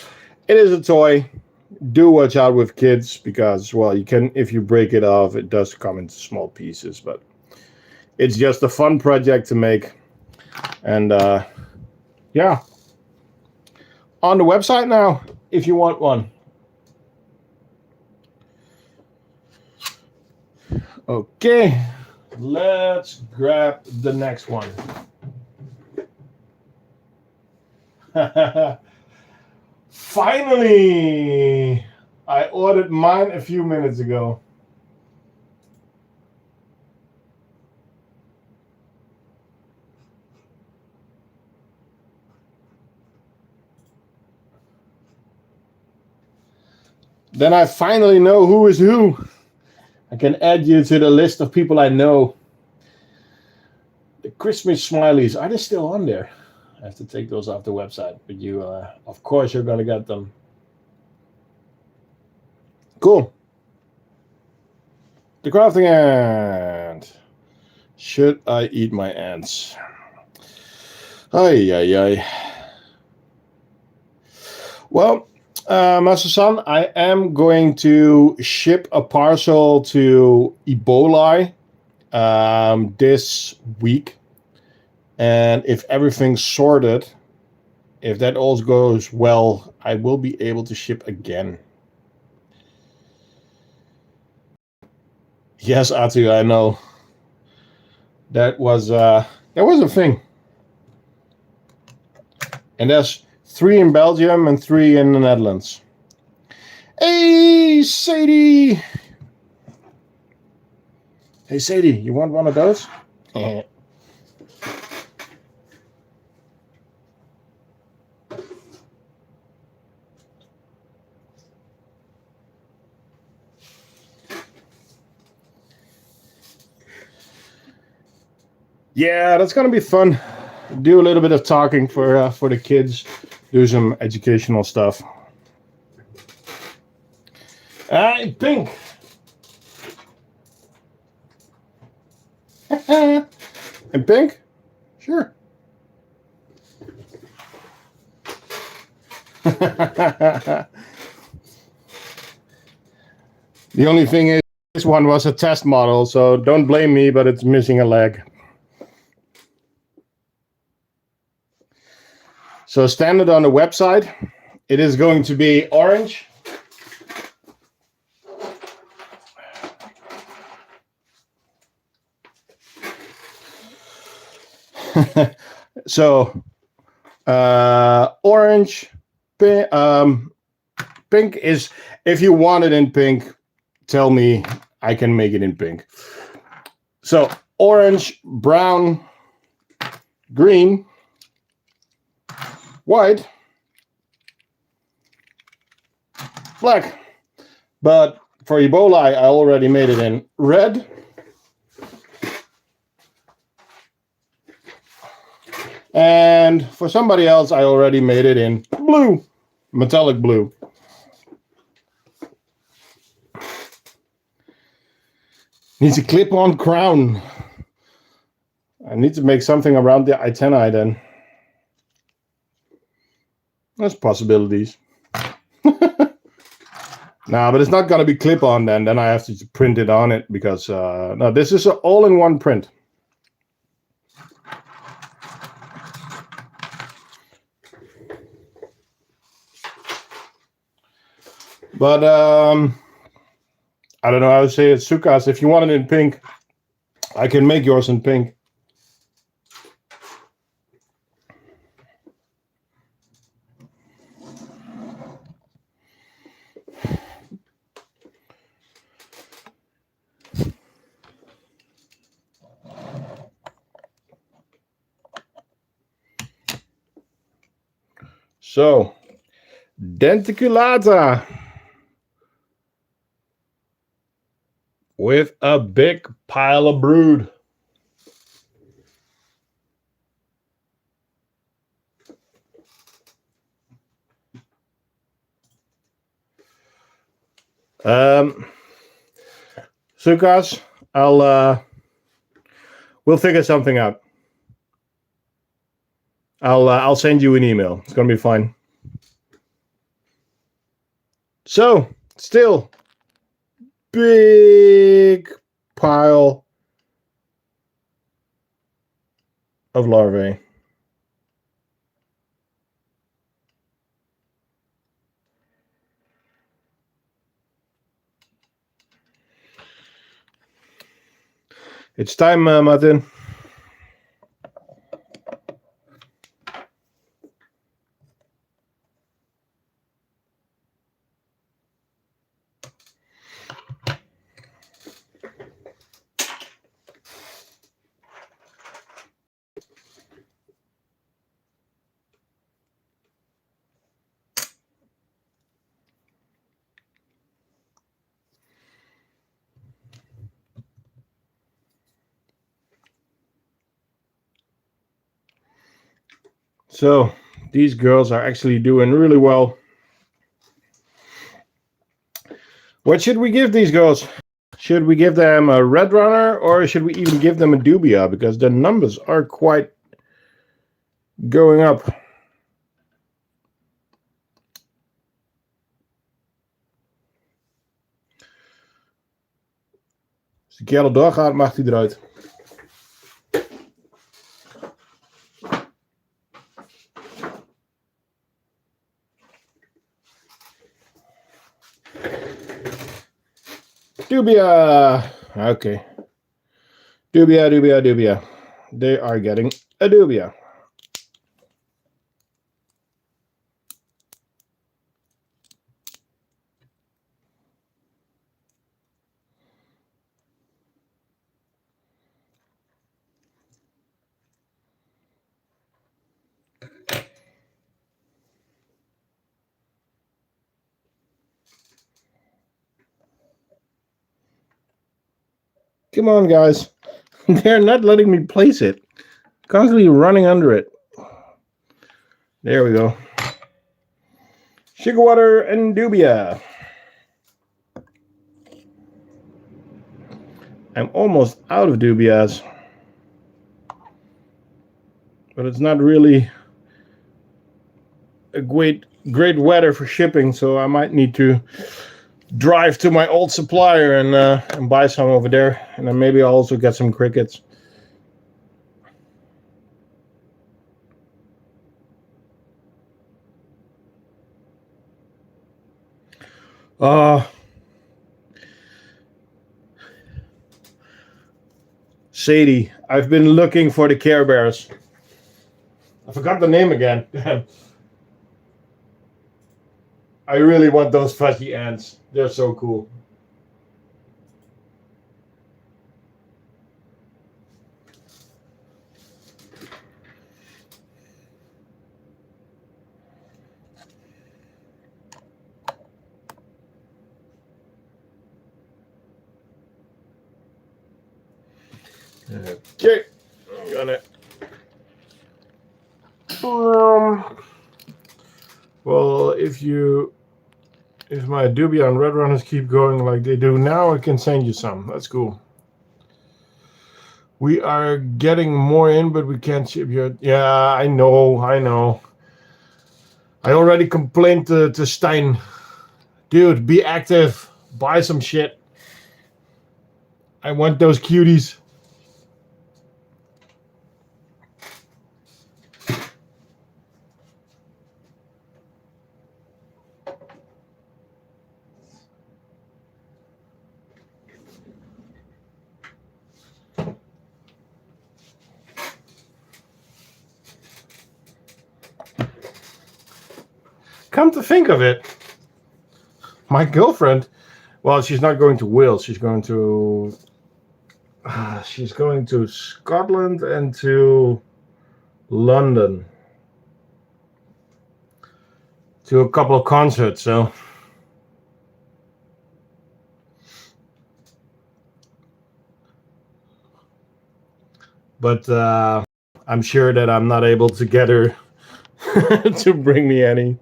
It is a toy. Do watch out with kids because, well, you can, if you break it off, it does come into small pieces, but it's just a fun project to make. And yeah, on the website now if you want one. Okay, let's grab the next one. Finally, I ordered mine a few minutes ago. Then I finally know who is who. I can add you to the list of people I know. The Christmas smileys, are they still on there? I have to take those off the website, but you, of course, you're going to get them. Cool. The crafting ant. Should I eat my ants? Ay, ay, ay. Well, Master Son, I am going to ship a parcel to Ebola this week. And if everything's sorted, if that all goes well, I will be able to ship again. Yes, Atu, I know. That was a thing. And there's 3 in Belgium and 3 in the Netherlands. Hey, Sadie! Hey, Sadie, you want one of those? Yeah, that's gonna be fun. Do a little bit of talking for the kids. Do some educational stuff. In pink. In pink? Sure. The only thing is, this one was a test model, so don't blame me, but it's missing a leg. So standard on the website, it is going to be orange. So orange, pink is, if you want it in pink, tell me, I can make it in pink. So orange, brown, green, white, black. But for Ebola, I already made it in red, and for somebody else, I already made it in blue, metallic blue. Needs a clip-on crown. I need to make something around the antennae then. There's possibilities. No, but it's not going to be clip-on then. Then I have to print it on it because, no, this is an all-in-one print. But, I don't know how to say it. Sukas, if you want it in pink, I can make yours in pink. So, denticulata with a big pile of brood. Sukas, we'll figure something out. I'll send you an email. It's gonna be fine. So, still big pile of larvae. It's time, Martin. So these girls are actually doing really well. What should we give these girls? Should we give them a red runner or should we even give them a dubia? Because the numbers are quite going up. Als de kerel doorgaat, mag hij eruit. Dubia. Okay. Dubia. They are getting a dubia. Come on, guys. They're not letting me place it. Constantly running under it. There we go. Sugar water and dubia. I'm almost out of dubias. But it's not really a great weather for shipping, so I might need to drive to my old supplier and buy some over there, and then maybe I'll also get some crickets. Sadie, I've been looking for the Care Bears. I forgot the name again. I really want those fuzzy ants. They're so cool. Okay, I'm gonna. Well, if my dubia and red runners keep going like they do now, I can send you some. That's cool. We are getting more in, but we can't ship yet. Yeah, I know. I already complained to Stein. Dude, be active. Buy some shit. I want those cuties. Come to think of it, my girlfriend, well, she's not going to Wales. She's going to Scotland and to London to a couple of concerts. So, but I'm sure that I'm not able to get her to bring me any.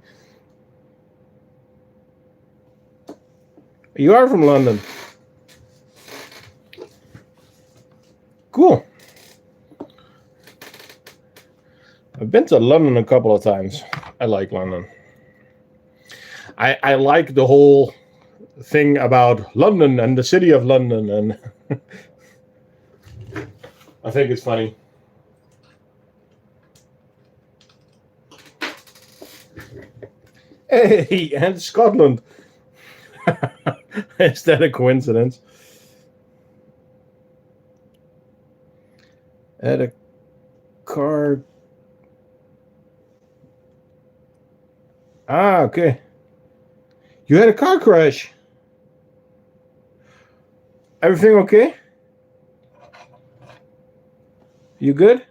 You are from London. Cool. I've been to London a couple of times. I like London. I like the whole thing about London and the city of London, and I think it's funny. Hey, and Scotland. Is that a coincidence? At a car. Ah, okay. You had a car crash. Everything okay? You good?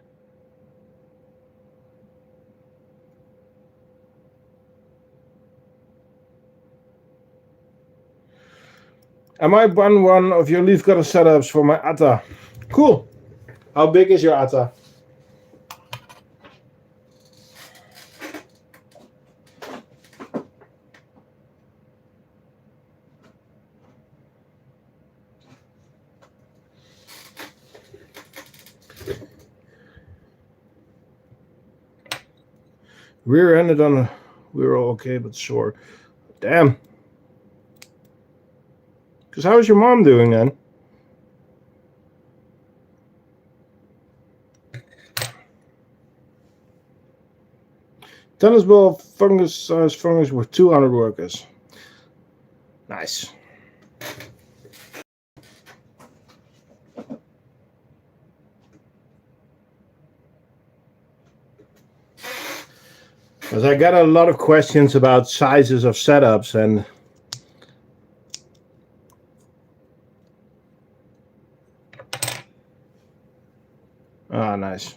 I might run one of your leaf cutter setups for my Atta. Cool. How big is your Atta? Rear-ended on a... We were all okay, but sore. Damn. Because how is your mom doing then? Tennis ball fungus with 200 workers. Nice. Because I got a lot of questions about sizes of setups and nice.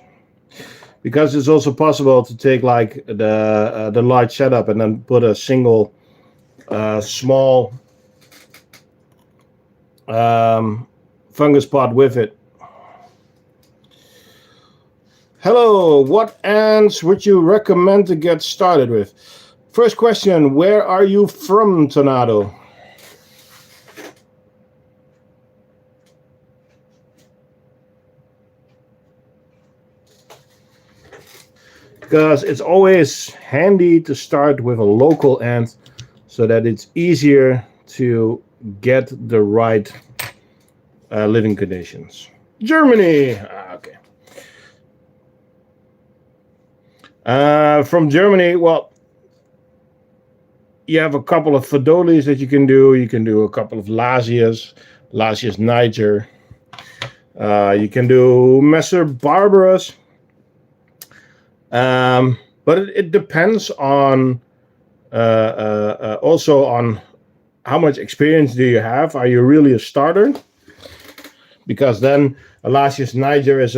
Because it's also possible to take like the large setup and then put a single small fungus pot with it. Hello, what ants would you recommend to get started with? First question, where are you from, Tornado? Because it's always handy to start with a local ant so that it's easier to get the right living conditions. Germany. Okay. From Germany, well, you have a couple of Fidolis that you can do. You can do a couple of Lasias Niger. You can do Messer Barbaras. But it depends on also on how much experience do you have. Are you really a starter? Because then Lasias Niger is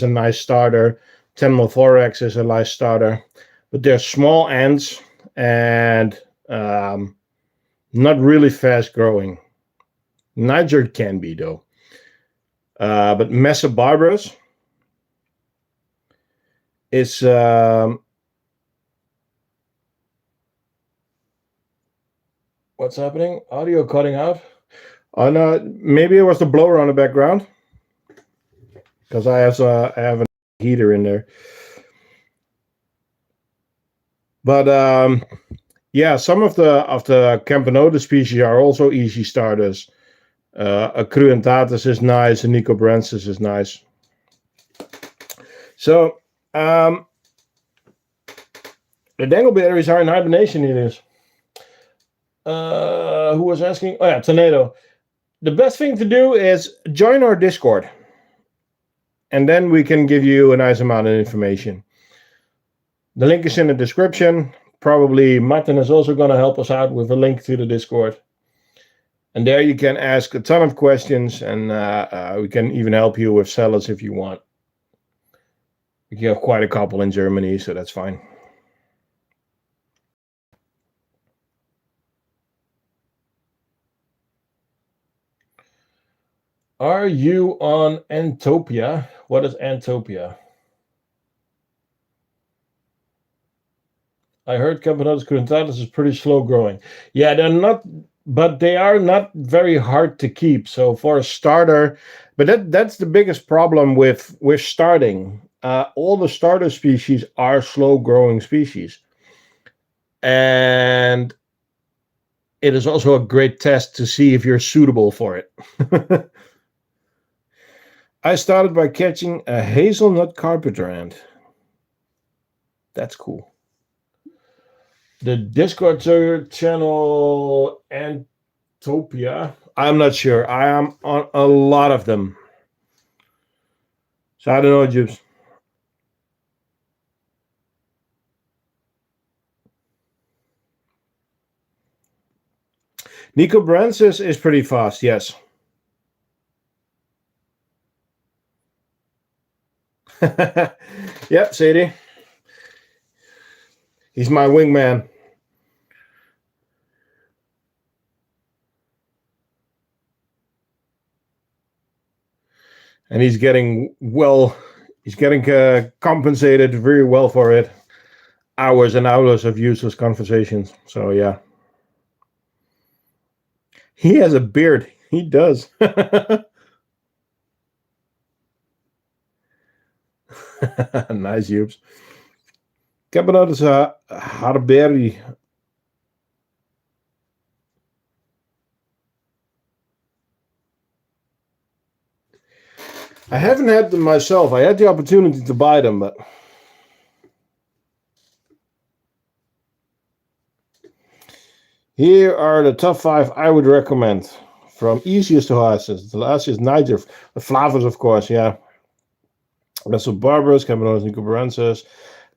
a nice starter. Tenmothorax is a nice starter, but they're small ants and not really fast growing. Niger can be though, but Messer Barbaras is what's happening? Audio cutting out. Oh no, maybe it was the blower on the background because I have a heater in there. But yeah, some of the Campanoda species are also easy starters. A Cruentatus is nice, a Nicobrensis is nice. So the dangleberries are in hibernation, it is. Who was asking? Oh yeah, Tornado. The best thing to do is join our Discord. And then we can give you a nice amount of information. The link is in the description. Probably Martin is also going to help us out with a link to the Discord. And there you can ask a ton of questions, and we can even help you with salads if you want. We have quite a couple in Germany, so that's fine. Are you on Antopia? What is Antopia? I heard Campanodus cruentatus is pretty slow growing. Yeah, they're not, but they are not very hard to keep. So for a starter, but that's the biggest problem with starting. All the starter species are slow growing species. And it is also a great test to see if you're suitable for it. I started by catching a hazelnut carpenter ant. That's cool. The Discord channel Antopia. I'm not sure. I am on a lot of them. So I don't know, Jibs. Nicobrensis is pretty fast, yes. Yep, Sadie. He's my wingman. And he's getting compensated very well for it. Hours and hours of useless conversations. So yeah. He has a beard. He does. Nice, Jubes. heb nodig Harberry. I haven't had them myself. I had the opportunity to buy them, but here are the top 5 I would recommend. From easiest to hardest. The last is Niger. The flavors, of course, yeah. Mesobarbarus, Cabernet nicobarensis.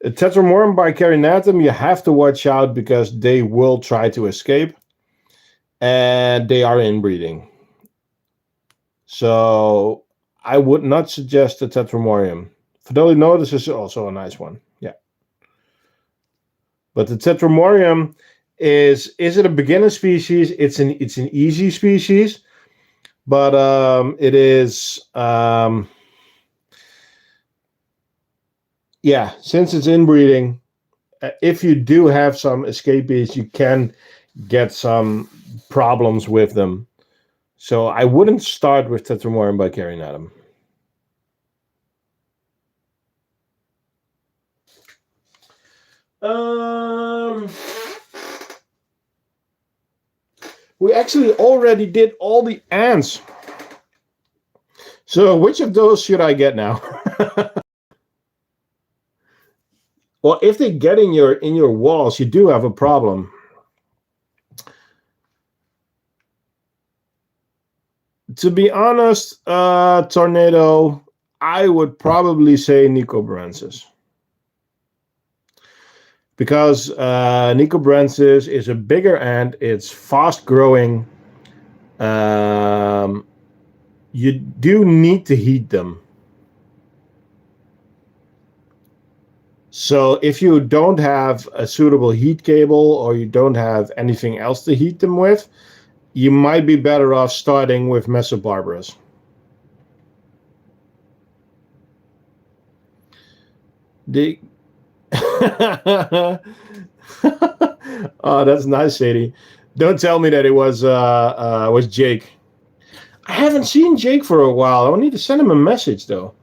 Tetramorum by carinatum, you have to watch out because they will try to escape. And they are inbreeding. So I would not suggest the Tetramorium. Fidelity Notice is also a nice one. Yeah. But the Tetramorium is it a beginner species? It's an easy species, but it is yeah, since it's inbreeding, if you do have some escapees, you can get some problems with them. So I wouldn't start with Tetramorium by carinatum. We actually already did all the ants. So which of those should I get now? Well, if they get in your walls, you do have a problem. To be honest, Tornado, I would probably say Nicobarensis. Because Nicobarensis is a bigger ant, it's fast growing. You do need to heat them. So if you don't have a suitable heat cable or you don't have anything else to heat them with, you might be better off starting with Mesobarbarus. Oh, that's nice, Sadie. Don't tell me that it was Jake. I haven't seen Jake for a while. I need to send him a message though.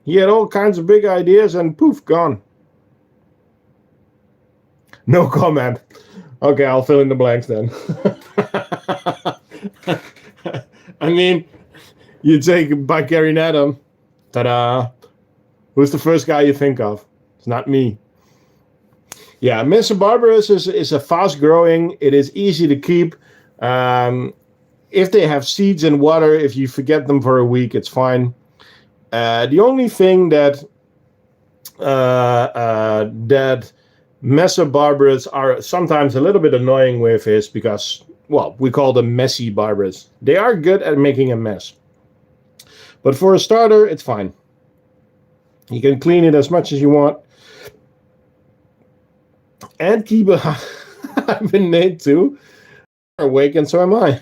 He had all kinds of big ideas and poof, gone. No comment. Okay, I'll fill in the blanks then. I mean, you take Bicarianatum. Ta-da. Who's the first guy you think of? It's not me. Yeah, Mesobarbarus is a fast growing. It is easy to keep. If they have seeds and water, if you forget them for a week, it's fine. The only thing that that Mesobarbarus are sometimes a little bit annoying with is because, well, we call them messy barbarus. They are good at making a mess. But for a starter, it's fine. You can clean it as much as you want. And keep a I've been made to awake, and so am I.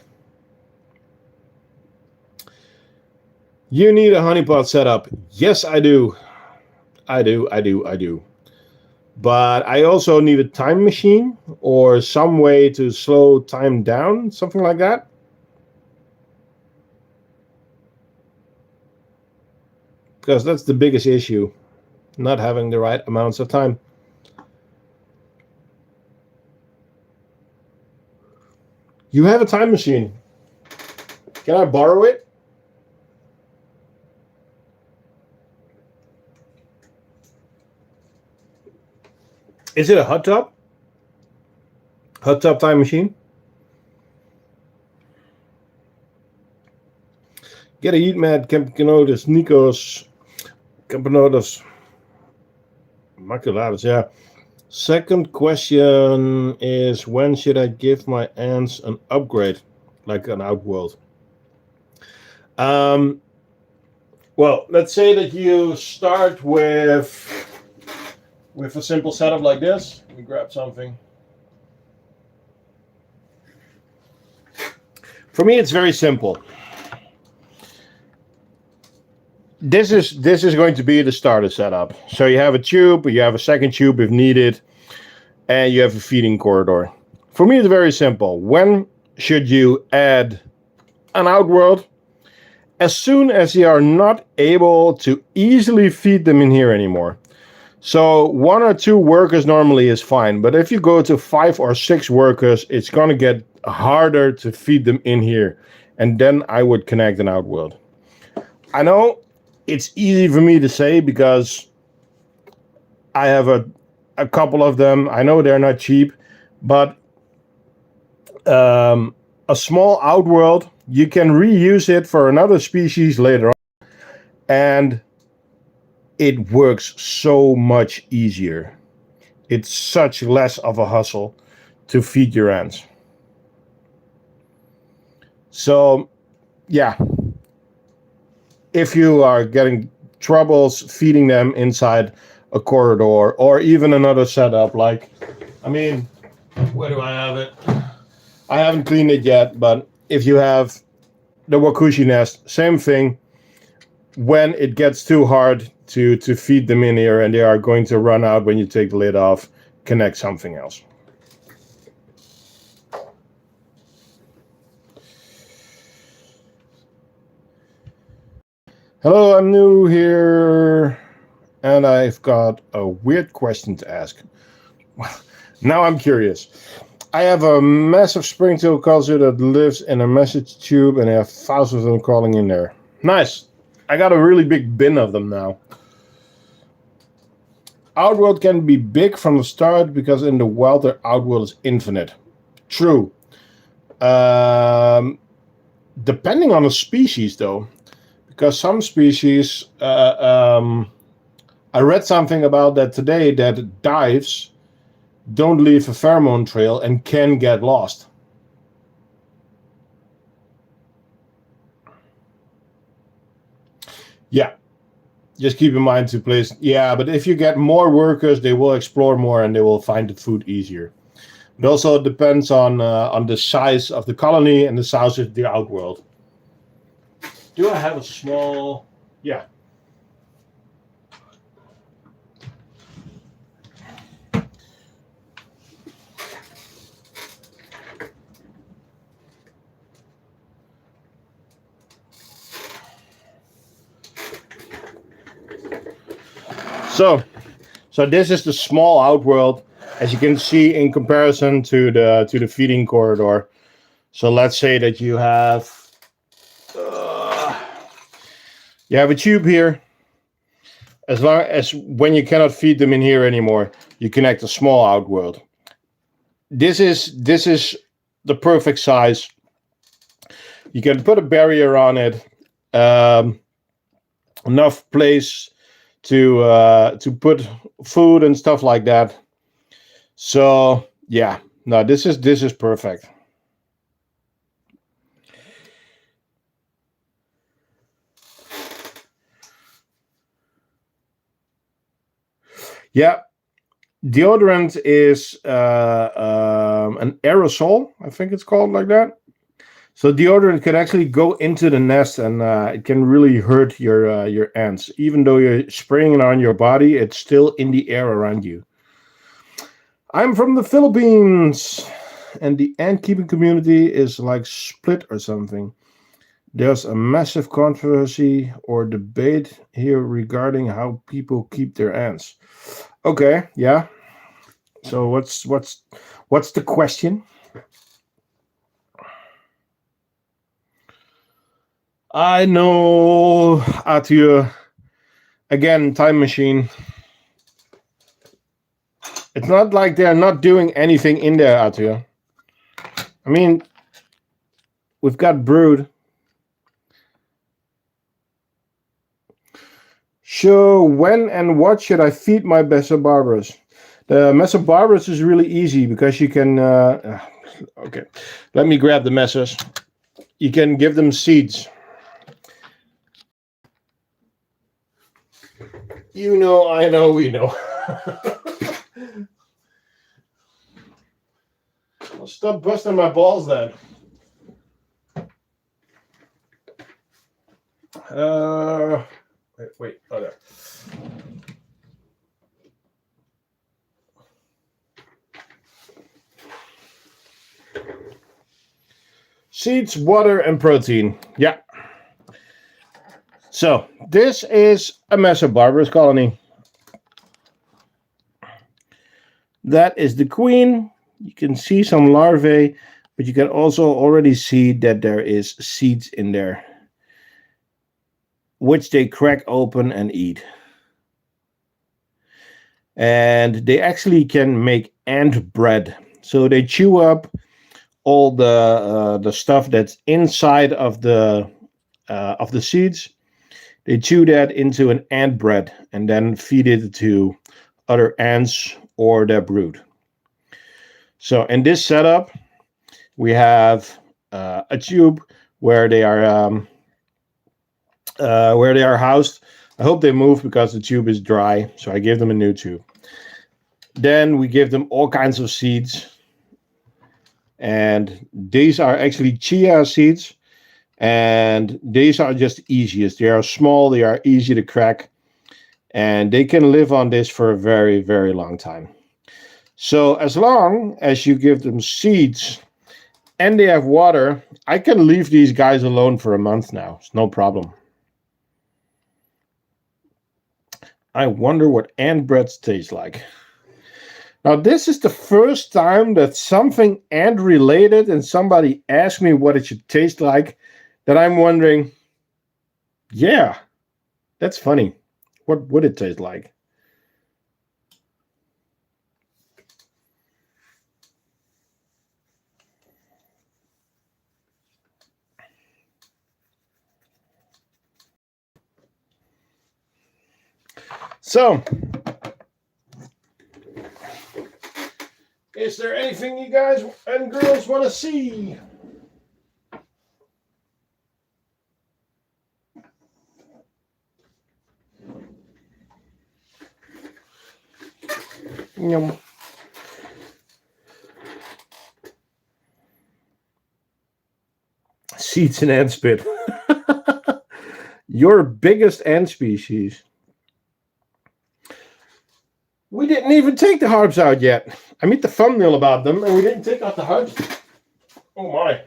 You need a honeypot setup. Yes, I do. I do. But I also need a time machine or some way to slow time down, something like that. Because that's the biggest issue, not having the right amounts of time. You have a time machine. Can I borrow it? Is it a hot tub? Hot tub time machine? Get a heat mat, Campanotus, Nikos, Campanotus, Maculatus, yeah. Second question is, when should I give my ants an upgrade, like an outworld? Well, let's say that you start with a simple setup like this. Let me grab something. For me, it's very simple. This is going to be the starter setup. So you have a tube, you have a second tube if needed, and you have a feeding corridor. For me, it's very simple. When should you add an outworld? as soon as you are not able to easily feed them in here anymore. So 1 or 2 workers normally is fine, but if you go to 5 or 6 workers, it's gonna get harder to feed them in here. And then I would connect an outworld. I know it's easy for me to say because I have a couple of them. I know they're not cheap, but a small outworld, you can reuse it for another species later on, and it works so much easier. It's such less of a hustle to feed your ants. So, yeah, if you are getting troubles feeding them inside a corridor or even another setup, like, I mean, where do I have it? I haven't cleaned it yet, but if you have the wakushi nest, same thing. When it gets too hard to feed them in here and they are going to run out when you take the lid off, connect something else. Hello, I'm new here and I've got a weird question to ask. Now I'm curious. I have a massive springtail culture that lives in a message tube and I have thousands of them crawling in there. Nice. I got a really big bin of them now. Outworld can be big from the start because in the wild their outworld is infinite. True. Depending on the species though, because some species, I read something about that today, that dives don't leave a pheromone trail and can get lost. Yeah, just keep in mind to place. Yeah, but if you get more workers, they will explore more and they will find the food easier. It also depends on the size of the colony and the size of the outworld. Do I have a small? Yeah. So this is the small outworld, as you can see in comparison to the feeding corridor. So let's say that you have a tube here. As long as when you cannot feed them in here anymore, you connect a small outworld. This is the perfect size. You can put a barrier on it, enough place to put food and stuff like that. So yeah, no, this is perfect. Yeah, deodorant is an aerosol, I think it's called like that. So deodorant can actually go into the nest and it can really hurt your ants. Even though you're spraying it on your body, it's still in the air around you. I'm from the Philippines, and the ant keeping community is like split or something. There's a massive controversy or debate here regarding how people keep their ants. Okay, yeah. So what's the question? I know, Arthur. Again, time machine. It's not like they're not doing anything in there, Arthur. I mean, we've got brood. So when and what should I feed my Mesobarbarus? The Mesobarbarus is really easy because you can. Okay, let me grab the messes. You can give them seeds. You know, I know, we know. Well, stop busting my balls then. Wait, oh there. Seeds, water, and protein. Yeah. So this is a Mesobarbarus colony. That is the queen. You can see some larvae, but you can also already see that there is seeds in there, which they crack open and eat. And they actually can make ant bread. So they chew up all the stuff that's inside of the seeds. They chew that into an ant bread and then feed it to other ants or their brood. So in this setup, we have a tube where they are housed. I hope they move because the tube is dry, so I give them a new tube. Then we give them all kinds of seeds, and these are actually chia seeds, and these are just easiest. They are small, they are easy to crack, and they can live on this for a very, very long time. So as long as you give them seeds and they have water, I can leave these guys alone for a month now. It's no problem. I wonder what ant bread tastes like. Now, this is the first time that something ant related and somebody asked me what it should taste like, that I'm wondering, yeah, that's funny. What would it taste like? So, is there anything you guys and girls want to see? Yum. Seeds and ant spit. Your biggest ant species. We didn't even take the harps out yet. I made the thumbnail about them, and we didn't take out the harps. Oh my.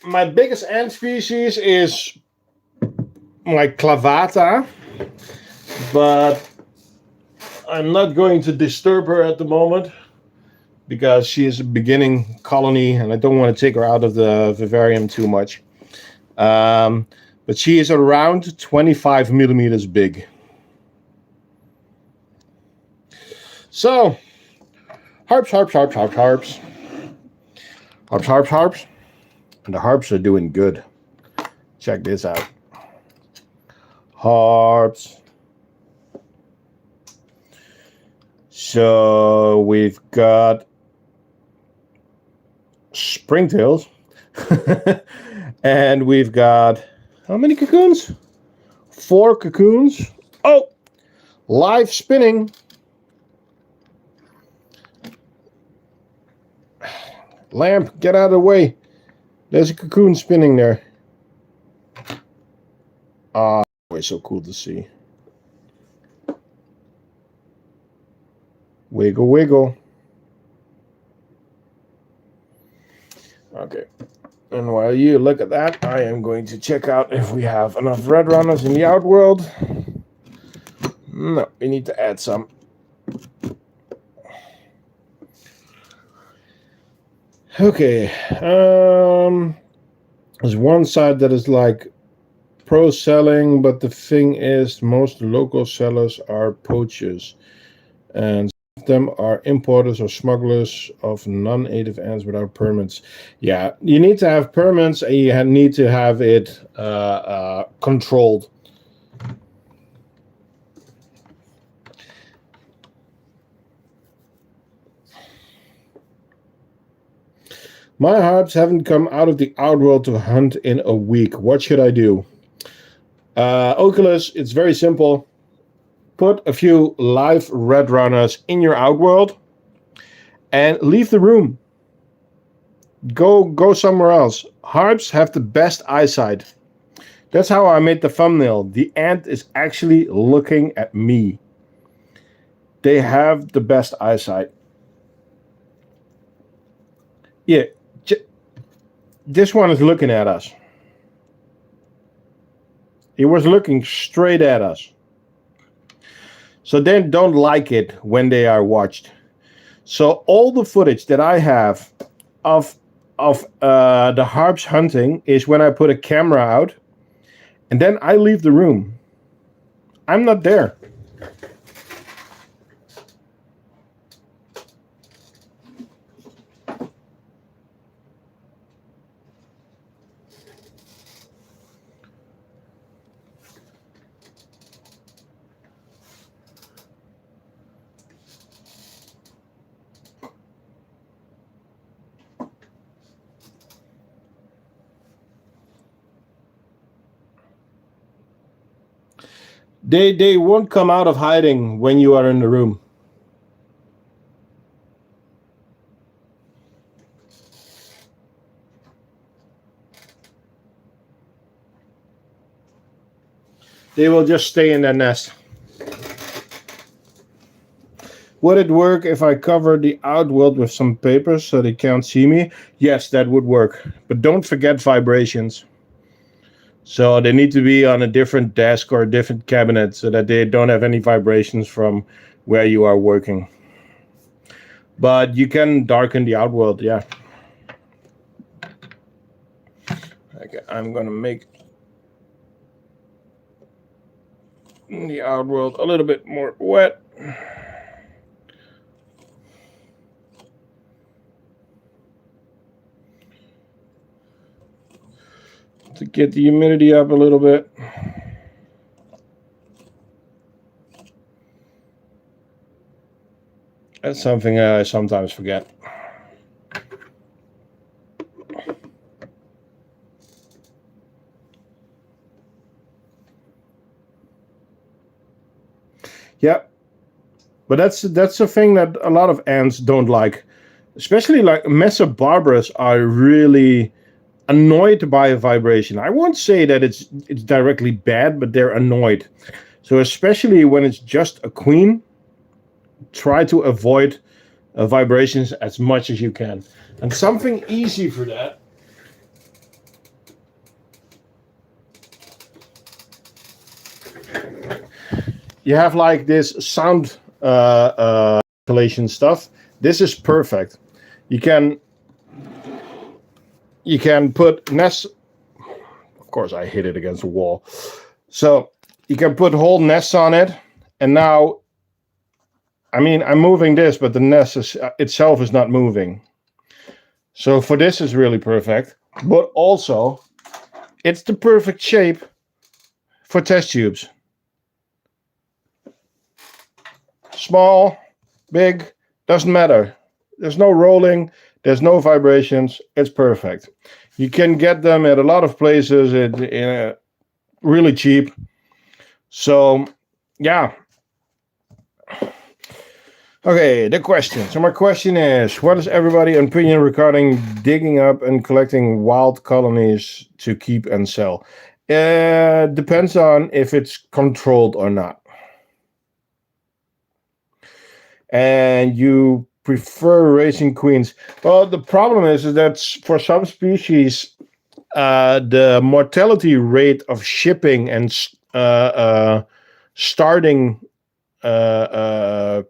My biggest ant species is my clavata, but I'm not going to disturb her at the moment because she is a beginning colony, and I don't want to take her out of the vivarium too much. But she is around 25 millimeters big. So, harps. Harps. And the harps are doing good. Check this out. Harps. So we've got springtails. And we've got, how many cocoons? 4 cocoons. Oh, live spinning. Lamp, get out of the way. There's a cocoon spinning there. Always so cool to see. Wiggle, wiggle. Okay. And while you look at that, I am going to check out if we have enough red runners in the outworld. No, we need to add some. Okay. There's one side that is like pro selling, but the thing is, most local sellers are poachers, and some of them are importers or smugglers of non-native ants without permits. Yeah, you need to have permits, and you need to have it controlled. My harps haven't come out of the outworld to hunt in a week. What should I do? Oculus, it's very simple. Put a few live red runners in your outworld and leave the room. Go somewhere else. Harps have the best eyesight. That's how I made the thumbnail. The ant is actually looking at me. They have the best eyesight. Yeah. this one is looking at us. It was looking straight at us. So they don't like it when they are watched. So all the footage that I have of the harps hunting is when I put a camera out, and then I leave the room. I'm not there. They won't come out of hiding when you are in the room. They will just stay in their nest. Would it work if I cover the outworld with some paper so they can't see me? Yes, that would work. But don't forget vibrations. So they need to be on a different desk or a different cabinet so that they don't have any vibrations from where you are working. But you can darken the outworld, yeah. Okay, I'm gonna make the outworld a little bit more wet. To get the humidity up a little bit. That's something I sometimes forget. Yeah, but that's a thing that a lot of ants don't like, especially like Mesobarbaras are really annoyed by a vibration. I won't say that it's directly bad, but they're annoyed. So especially when it's just a queen, try to avoid vibrations as much as you can. And something easy for that. You have like this sound isolation stuff. This is perfect. You can put nests. Of course, I hit it against the wall. So you can put whole nests on it, and now, I mean, I'm moving this, but the nest itself is not moving. So for this is really perfect. But also, it's the perfect shape for test tubes. Small, big, doesn't matter. There's no rolling, there's no vibrations. It's perfect. You can get them at a lot of places really cheap. So, yeah. Okay, the question. So my question is, what is everybody's opinion regarding digging up and collecting wild colonies to keep and sell? Depends on if it's controlled or not. And you prefer raising queens. Well, the problem is that for some species, the mortality rate of shipping and starting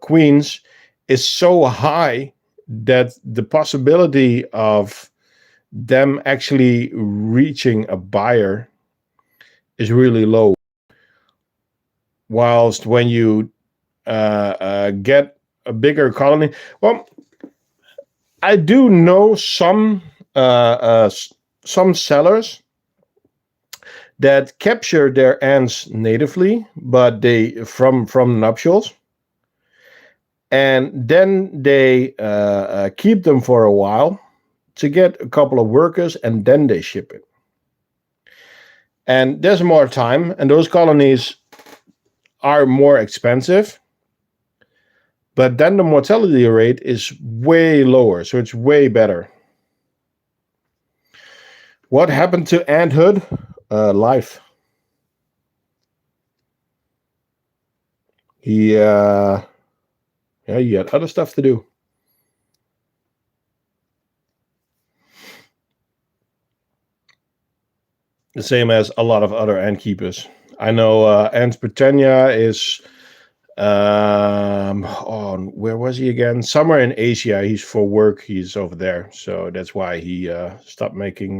queens is so high that the possibility of them actually reaching a buyer is really low. Whilst when you get a bigger colony, well, I do know some sellers that capture their ants natively, but they from nuptials, and then they keep them for a while to get a couple of workers, and then they ship it. And there's more time, and those colonies are more expensive, but then the mortality rate is way lower, so it's way better. What happened to anthood? Life. He had other stuff to do. the same as a lot of other ant keepers. I know Ant Britannia is where was he again? Somewhere in Asia. He's for work. He's over there, so that's why he stopped making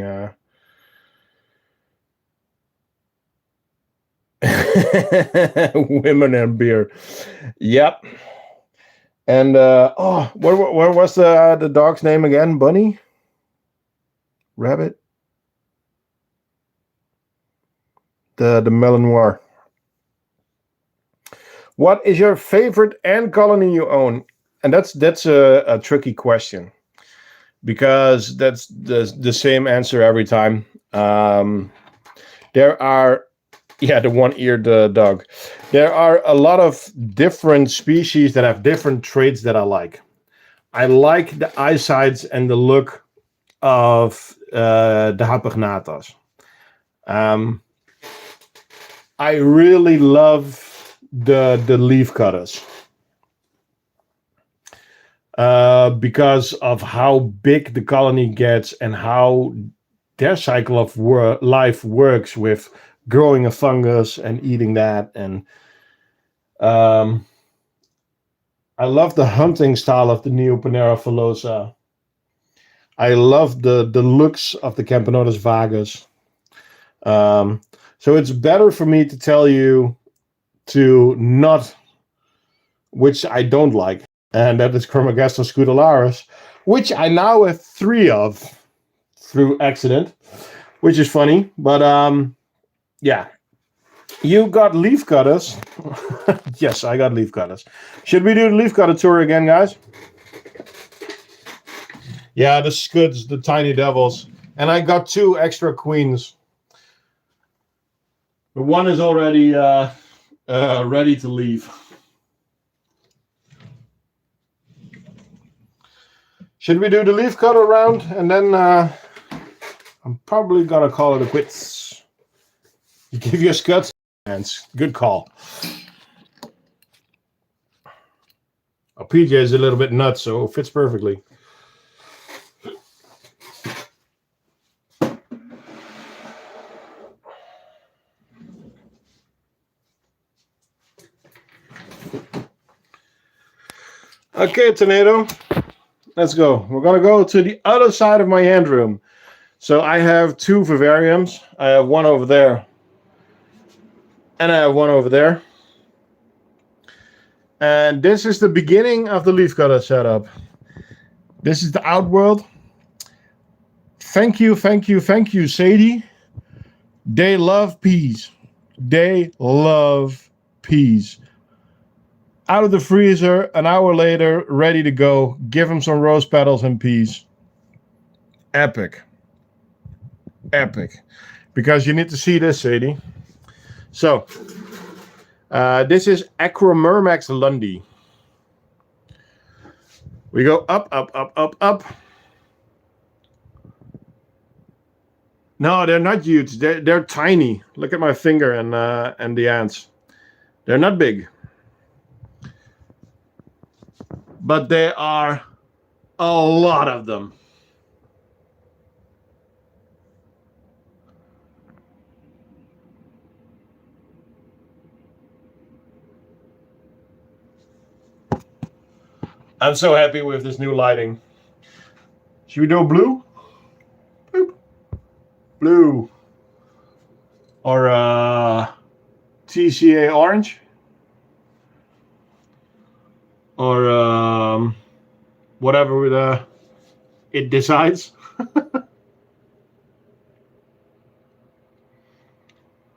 women and beer. Yep. And where was the dog's name again? Bunny? Rabbit? The Malinois. What is your favorite ant colony you own? And that's a tricky question, because that's the same answer every time. There are, the one-eared dog. There are a lot of different species that have different traits that I like. I like the eyesight and the look of the Hapagnatas. I really love the leaf cutters because of how big the colony gets and how their cycle of life works with growing a fungus and eating that. And I love the hunting style of the Neoponera villosa. I love the looks of the Camponotus vagus. So it's better for me to tell you to not, which I don't like, and that is Chromogastos scutularis, which I now have 3 of through accident, which is funny. But yeah, you got leaf cutters. Yes, I got leaf cutters. Should we do the leaf cutter tour again, guys? Yeah, the scuds, the tiny devils, and I got 2 extra queens. The one is already ready to leave. Should we do the leaf cutter round, and then I'm probably gonna call it a quits. You give your scuds hands. Good call. Oh, PJ is a little bit nuts, so it fits perfectly. Okay, Tornado, let's go. We're going to go to the other side of my hand room. So I have 2 vivariums. I have one over there, and I have one over there. And this is the beginning of the leaf cutter setup. This is the outworld. Thank you, Sadie. They love peas. They love peas. Out of the freezer, an hour later, ready to go. Give them some rose petals and peas. Epic. Epic. Because you need to see this, Sadie. So, this is Acromyrmex lundi. We go up, up, up, up, up. No, they're not huge. They're tiny. Look at my finger and the ants. They're not big. But there are a lot of them. I'm so happy with this new lighting. Should we do blue? Boop. Blue. Or TCA orange? Or whatever it decides.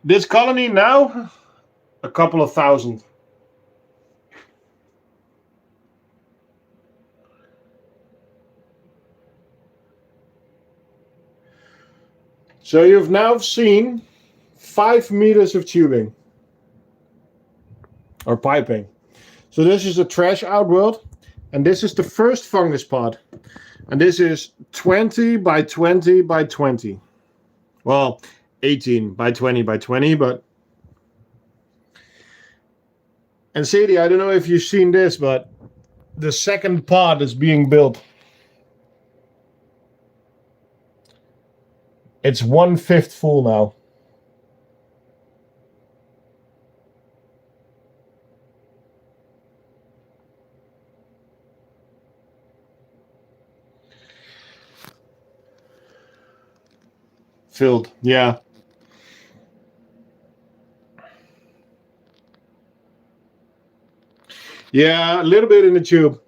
This colony now, a couple of thousand. So you've now seen 5 meters of tubing or piping. So this is a trash outworld, and this is the first fungus pod. And this is 20 by 20 by 20. Well, 18 by 20 by 20, but... And Sadie, I don't know if you've seen this, but the second pod is being built. It's 1/5 full now. filled. Yeah. Yeah, a little bit in the tube.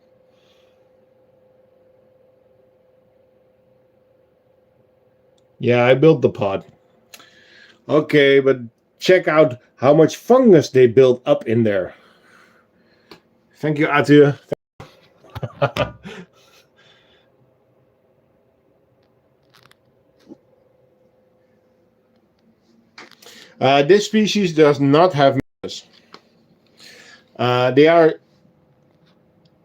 Yeah, I built the pod. Okay, but check out how much fungus they built up in there. Thank you, Atu. This species does not have fungus. Uh, they are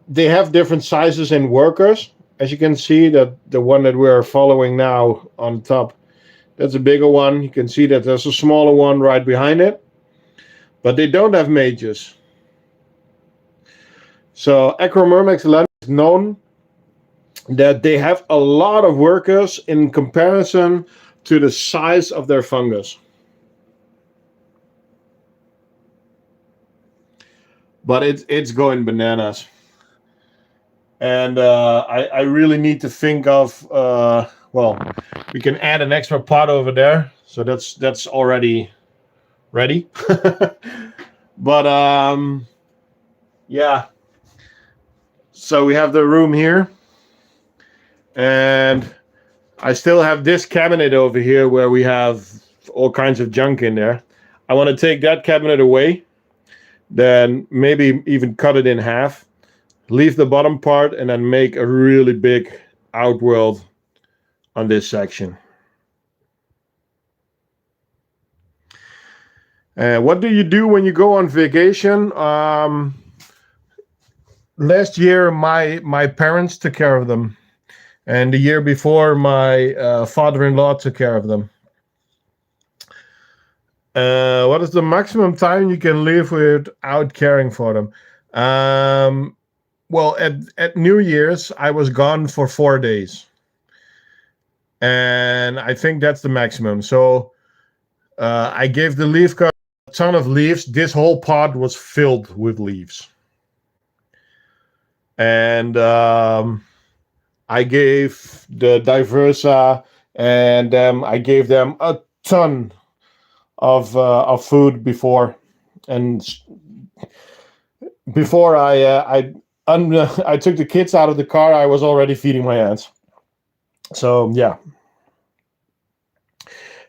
they have different sizes in workers. As you can see, that the one that we are following now on top, that's a bigger one. You can see that there's a smaller one right behind it, but they don't have mages. So Acromyrmex lentis is known that they have a lot of workers in comparison to the size of their fungus. But it's going bananas. And I really need to think of well, we can add an extra pot over there, so that's already ready. But yeah, so we have the room here, and I still have this cabinet over here where we have all kinds of junk in there. I want to take that cabinet away, then maybe even cut it in half, leave the bottom part, and then make a really big outworld on this section. What do you do when you go on vacation? Last year, my parents took care of them, and the year before, my father-in-law took care of them. What is the maximum time you can live without caring for them? Well, at New Year's, I was gone for 4 days, and I think that's the maximum. So I gave the leaf cutter a ton of leaves. This whole pot was filled with leaves. And I gave the Diversa and I gave them a ton of food before. And before I took the kids out of the car, I was already feeding my ants. So, yeah.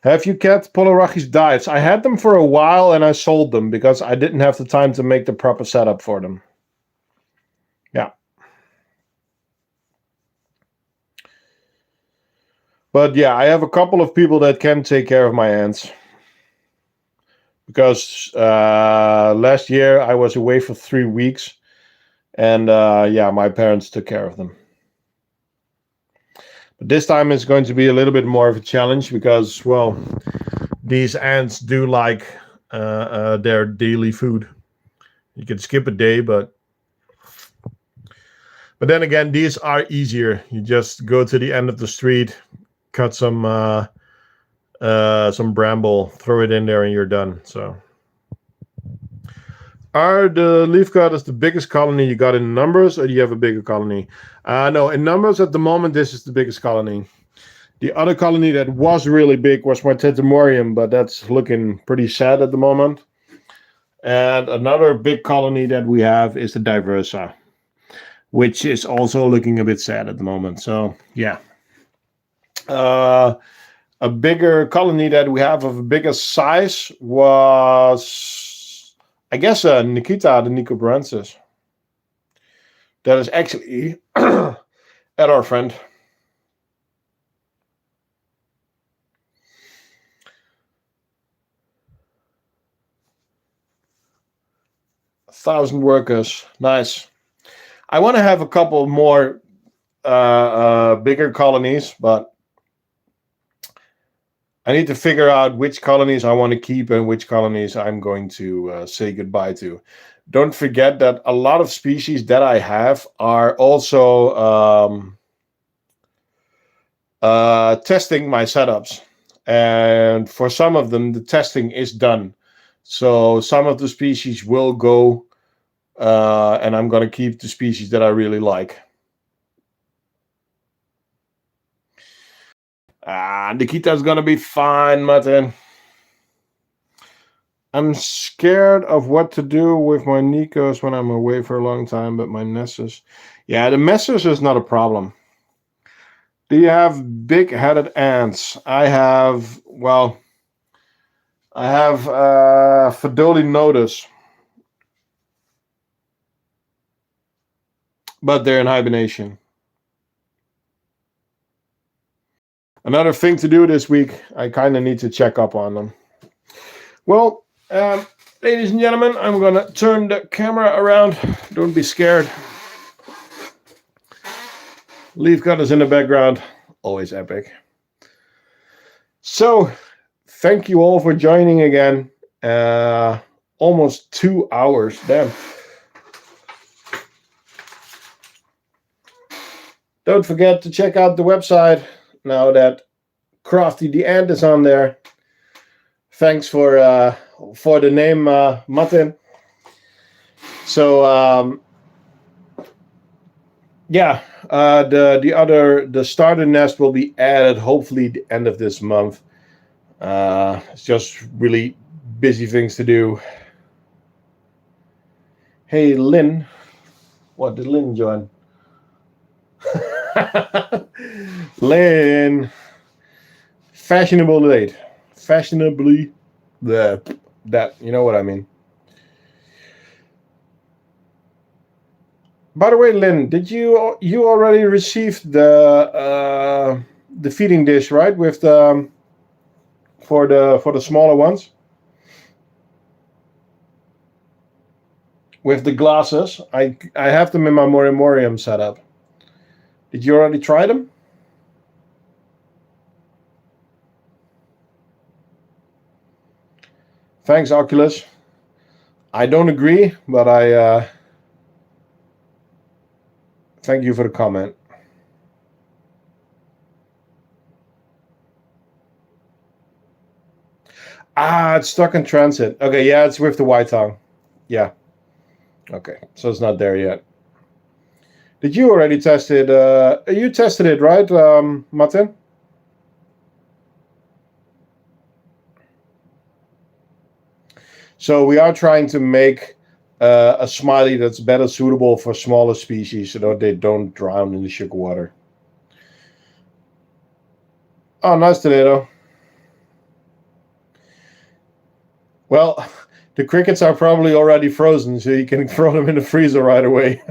Have you kept Polorachis diets? I had them for a while and I sold them because I didn't have the time to make the proper setup for them. Yeah. But yeah, I have a couple of people that can take care of my ants. Because last year I was away for 3 weeks. And yeah, my parents took care of them. But this time it's going to be a little bit more of a challenge because, well, these ants do like their daily food. You can skip a day, but then again, these are easier. You just go to the end of the street, cut some bramble, throw it in there, and you're done. So, are the leaf cutters the biggest colony you got in numbers, or do you have a bigger colony? No, in numbers at the moment, this is the biggest colony. The other colony that was really big was my Tetemorium, but that's looking pretty sad at the moment. And another big colony that we have is the Diversa, which is also looking a bit sad at the moment. So, yeah. A bigger colony that we have of a bigger size was, I guess, Nikita, the Nicobarensis. That is actually at our friend. 1,000 workers. Nice. I want to have a couple more bigger colonies, but I need to figure out which colonies I want to keep and which colonies I'm going to say goodbye to. Don't forget that a lot of species that I have are also testing my setups. And for some of them, the testing is done. So some of the species will go, and I'm going to keep the species that I really like. Nikita's gonna be fine, Martin. I'm scared of what to do with my Nikos when I'm away for a long time, but my Nessus... Yeah, the Nessus is not a problem. Do you have big-headed ants? I have, well... I have Fidoli Notus. But they're in hibernation. Another thing to do this week, I kind of need to check up on them. Well, ladies and gentlemen, I'm going to turn the camera around. Don't be scared. Leaf cutters in the background. Always epic. So, thank you all for joining again. Almost 2 hours. Damn. Don't forget to check out the website now that Crafty the Ant is on there. Thanks for the name, Martin. So yeah, the starter nest will be added hopefully the end of this month. It's just really busy things to do. Hey, Lynn. What did Lynn join? Lynn. Fashionable late. Fashionably. That, you know what I mean. By the way, Lynn, did you already received the feeding dish, right? With the for the smaller ones? With the glasses. I have them in my Morimorium setup. Did you already try them? Thanks, Oculus. I don't agree, but I thank you for the comment. It's stuck in transit. Okay, yeah, it's with the white tongue. Yeah. Okay, so it's not there yet. Did you already test it? You tested it, right, Martin? So we are trying to make a smiley that's better suitable for smaller species so that they don't drown in the sugar water. Oh, nice tomato. Well, the crickets are probably already frozen, so you can throw them in the freezer right away.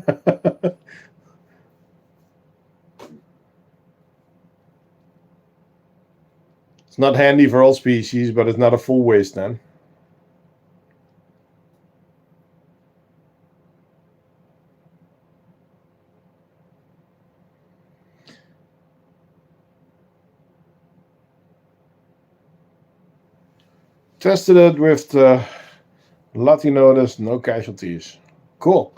It's not handy for all species, but it's not a full waste then. Tested it with the Latinotus, no casualties. Cool.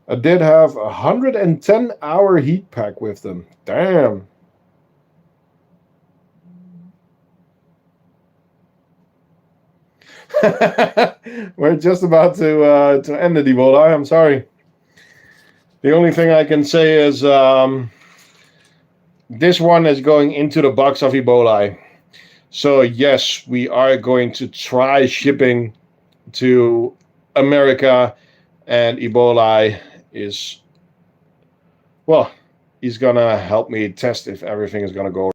I did have a 110-hour heat pack with them. Damn. We're just about to end it, Ebola. I'm sorry. The only thing I can say is this one is going into the box of Ebola. So yes, we are going to try shipping to America, and Ebola is, well, he's gonna help me test if everything is gonna go.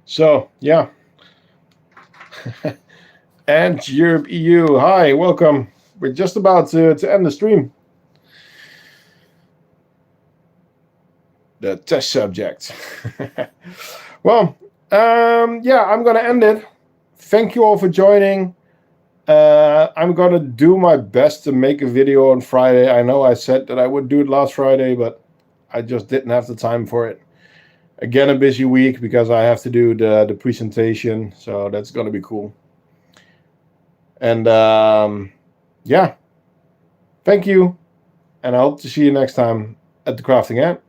So yeah. And Europe EU, hi, welcome. We're just about to end the stream. The test subject. Well, yeah, I'm gonna end it. Thank you all for joining. I'm gonna do my best to make a video on Friday. I know I said that I would do it last Friday, but I just didn't have the time for it. Again, a busy week because I have to do the presentation, so that's gonna be cool. And yeah, thank you, and I hope to see you next time at the Crafting Ant.